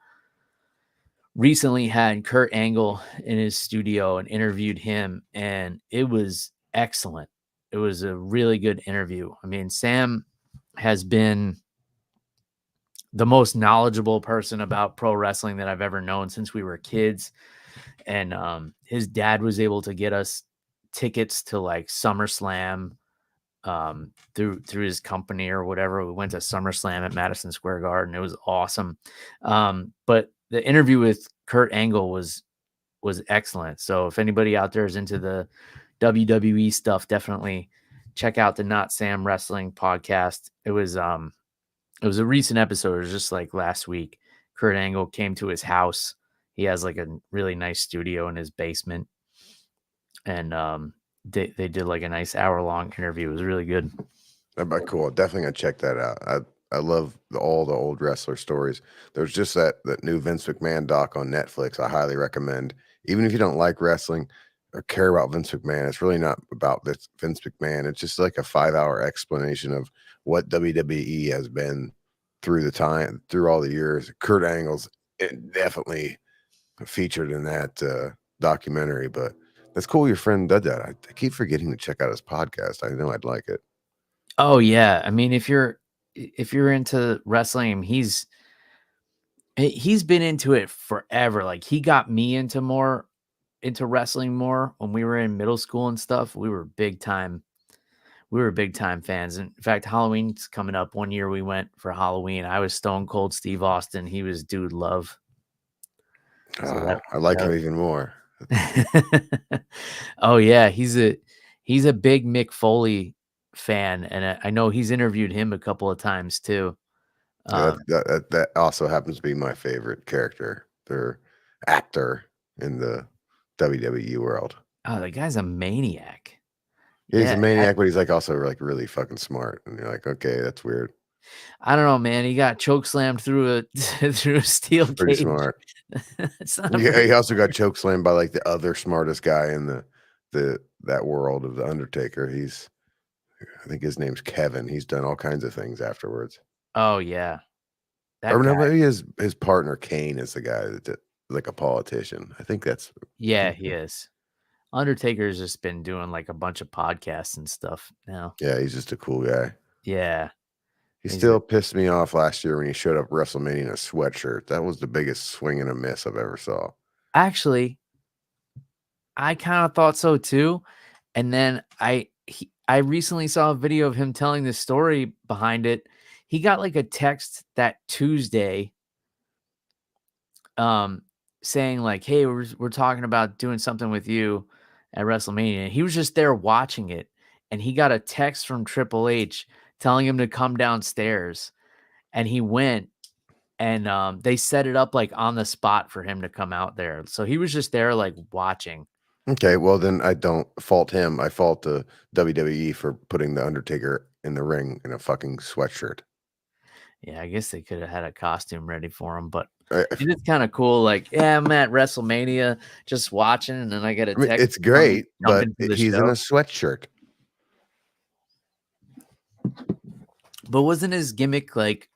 Speaker 1: recently had Kurt Angle in his studio and interviewed him, and it was excellent. It was a really good interview. I mean, Sam has been the most knowledgeable person about pro wrestling that I've ever known since we were kids. And his dad was able to get us tickets to like SummerSlam through his company or whatever. We went to SummerSlam at Madison Square Garden. It was awesome. But the interview with Kurt Angle was excellent. So if anybody out there is into the WWE stuff, definitely check out the Not Sam Wrestling podcast. It was a recent episode. It was just like last week. Kurt Angle came to his house. He has like a really nice studio in his basement, and they did like a nice hour-long interview. It was really good.
Speaker 2: That'd be cool. Definitely gonna check that out. I love all the old wrestler stories. There's just that new Vince McMahon doc on Netflix. I highly recommend. Even if you don't like wrestling or care about Vince McMahon, it's really not about this Vince McMahon. It's just like a 5-hour explanation of what WWE has been through all the years. Kurt Angle's definitely featured in that documentary, but that's cool. Your friend did that. I keep forgetting to check out his podcast. I know I'd like it.
Speaker 1: Oh yeah, I mean, if you're into wrestling, he's been into it forever. Like he got me into wrestling more when we were in middle school and stuff. We were big time fans. In fact, Halloween's coming up. One year we went for Halloween. I was Stone Cold Steve Austin. He was Dude Love. So
Speaker 2: I like him even more.
Speaker 1: Oh yeah, he's a big Mick Foley fan, and I know he's interviewed him a couple of times too.
Speaker 2: That also happens to be my favorite character, their actor in the WWE world.
Speaker 1: Oh, the guy's a maniac.
Speaker 2: Yeah, he's a maniac, but he's like also like really fucking smart. And you're like, okay, that's weird.
Speaker 1: I don't know, man. He got choke slammed through a steel cage.
Speaker 2: Pretty smart. He also got choke slammed by like the other smartest guy in that world of the Undertaker. I think his name's Kevin. He's done all kinds of things afterwards.
Speaker 1: Oh yeah.
Speaker 2: Or no, maybe his partner Kane is the guy that like a politician. I think that's
Speaker 1: he is. Undertaker's just been doing like a bunch of podcasts and stuff now.
Speaker 2: Yeah, he's just a cool guy.
Speaker 1: Yeah.
Speaker 2: He still pissed me off last year when he showed up at WrestleMania in a sweatshirt. That was the biggest swing and a miss I've ever saw.
Speaker 1: Actually, I kind of thought so too. And then I recently saw a video of him telling the story behind it. He got like a text that Tuesday saying like, hey, we're talking about doing something with you at WrestleMania. And he was just there watching it. And he got a text from Triple H telling him to come downstairs. And he went, and they set it up like on the spot for him to come out there. So he was just there like watching.
Speaker 2: Okay, well then I don't fault him. I fault the WWE for putting the Undertaker in the ring in a fucking sweatshirt.
Speaker 1: Yeah, I guess they could have had a costume ready for him, but It is kind of cool. Like, yeah, I'm at WrestleMania just watching, and then I get a
Speaker 2: I mean,
Speaker 1: text.
Speaker 2: it's great,
Speaker 1: jump
Speaker 2: but
Speaker 1: into the
Speaker 2: he's in
Speaker 1: show.
Speaker 2: a sweatshirt.
Speaker 1: But wasn't his gimmick like,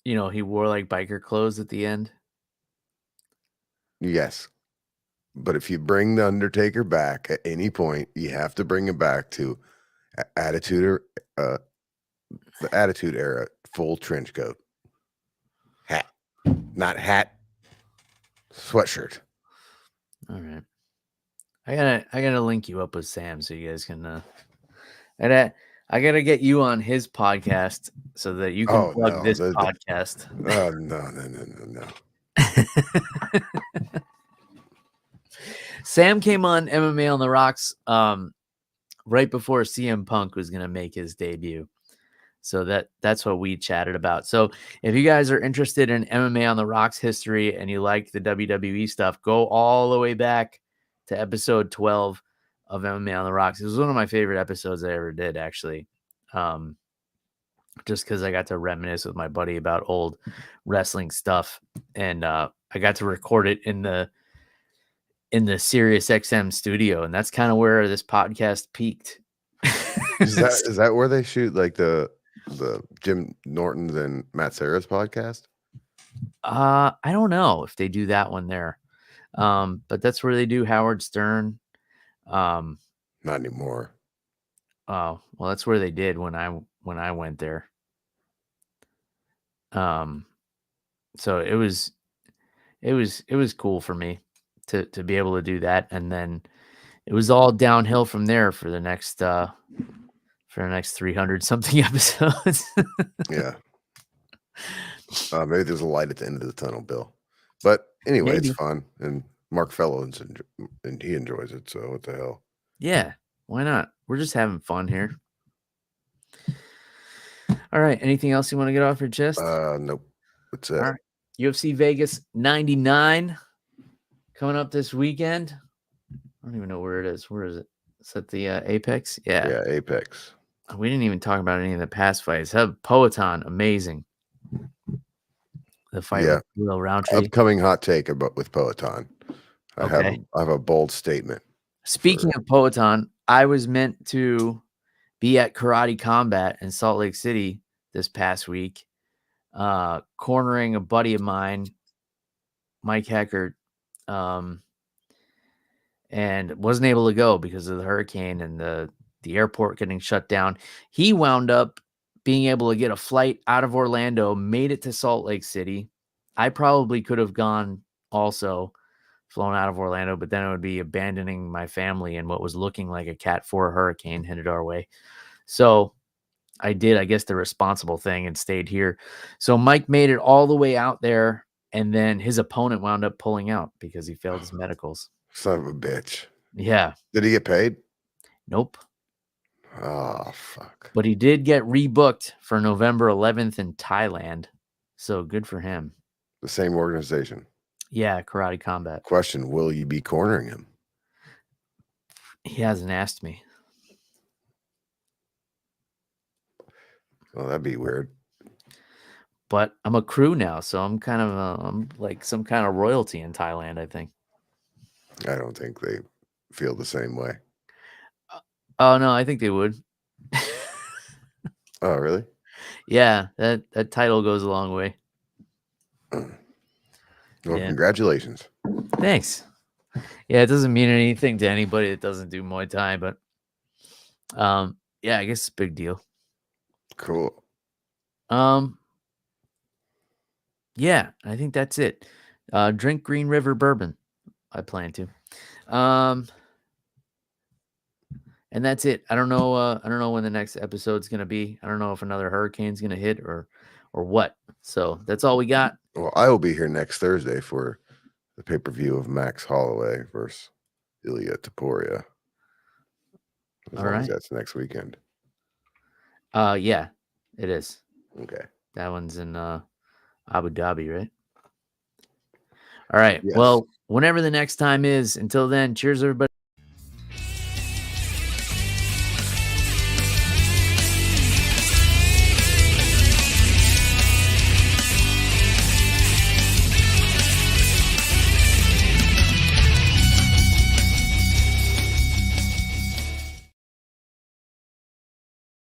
Speaker 1: he wore like biker clothes at the end?
Speaker 2: Yes. But if you bring the Undertaker back at any point, you have to bring him back to Attitude the Attitude Era, full trench coat, hat, not hat, sweatshirt.
Speaker 1: All right, I gotta link you up with Sam so you guys can. And I gotta get you on his podcast so that you can plug this podcast.
Speaker 2: Oh no.
Speaker 1: Sam came on MMA on the Rocks right before CM Punk was gonna make his debut. So that's what we chatted about. So if you guys are interested in MMA on the Rocks history and you like the WWE stuff, go all the way back to episode 12 of MMA on the Rocks. It was one of my favorite episodes I ever did, actually. Just because I got to reminisce with my buddy about old wrestling stuff. And I got to record it in the Sirius XM studio. And that's kind of where this podcast peaked.
Speaker 2: Is that where they shoot like the Jim Norton's and Matt Serra's podcast?
Speaker 1: I don't know if they do that one there. But that's where they do Howard Stern.
Speaker 2: Not anymore.
Speaker 1: Oh, well, that's where they did when I went there. So it was cool for me to be able to do that, and then it was all downhill from there for the next 300 something episodes.
Speaker 2: Yeah. Maybe there's a light at the end of the tunnel, Bill. But anyway, Maybe. It's fun, and Mark Fellows and he enjoys it. So what the hell?
Speaker 1: Yeah, why not? We're just having fun here. All right. Anything else you want to get off your chest?
Speaker 2: Nope. That's it.
Speaker 1: All right. UFC Vegas 99 coming up this weekend. I don't even know where it is. Where is it? Is that the Apex? Yeah.
Speaker 2: Yeah, Apex.
Speaker 1: We didn't even talk about any of the past fights. Poetan, amazing. The fight with Will Roundtree.
Speaker 2: Upcoming hot take with Poetan. I have a bold statement.
Speaker 1: Speaking of Poetan, I was meant to be at Karate Combat in Salt Lake City this past week, cornering a buddy of mine, Mike Heckert, and wasn't able to go because of the hurricane and the airport getting shut down. He wound up being able to get a flight out of Orlando, made it to Salt Lake City. I probably could have gone also, flown out of Orlando, but then it would be abandoning my family in what was looking like a Cat 4 hurricane headed our way. So I did, I guess, the responsible thing and stayed here. So Mike made it all the way out there, and then his opponent wound up pulling out because he failed his medicals.
Speaker 2: Son of a bitch.
Speaker 1: Yeah.
Speaker 2: Did he get paid?
Speaker 1: Nope.
Speaker 2: Oh, fuck.
Speaker 1: But he did get rebooked for November 11th in Thailand. So good for him.
Speaker 2: The same organization.
Speaker 1: Yeah, Karate Combat.
Speaker 2: Question, will you be cornering him?
Speaker 1: He hasn't asked me.
Speaker 2: Well, that'd be weird.
Speaker 1: But I'm a crew now, so I'm kind of I'm like some kind of royalty in Thailand, I think.
Speaker 2: I don't think they feel the same way.
Speaker 1: Oh, no, I think they would.
Speaker 2: Oh, really?
Speaker 1: Yeah, that title goes a long way.
Speaker 2: Well, congratulations.
Speaker 1: Thanks. Yeah, it doesn't mean anything to anybody that doesn't do Muay Thai, but yeah, I guess it's a big deal.
Speaker 2: Cool.
Speaker 1: Yeah, I think that's it. Drink Green River bourbon. I plan to. And that's it. I don't know when the next episode's gonna be. I don't know if another hurricane's gonna hit or what. So that's all we got.
Speaker 2: Well, I will be here next Thursday for the pay-per-view of Max Holloway versus Ilya Taporia. As long as that's next weekend.
Speaker 1: Yeah, it is.
Speaker 2: Okay.
Speaker 1: That one's in Abu Dhabi, right? All right.
Speaker 2: Yes.
Speaker 1: Well, whenever the next time is, until then, cheers, everybody.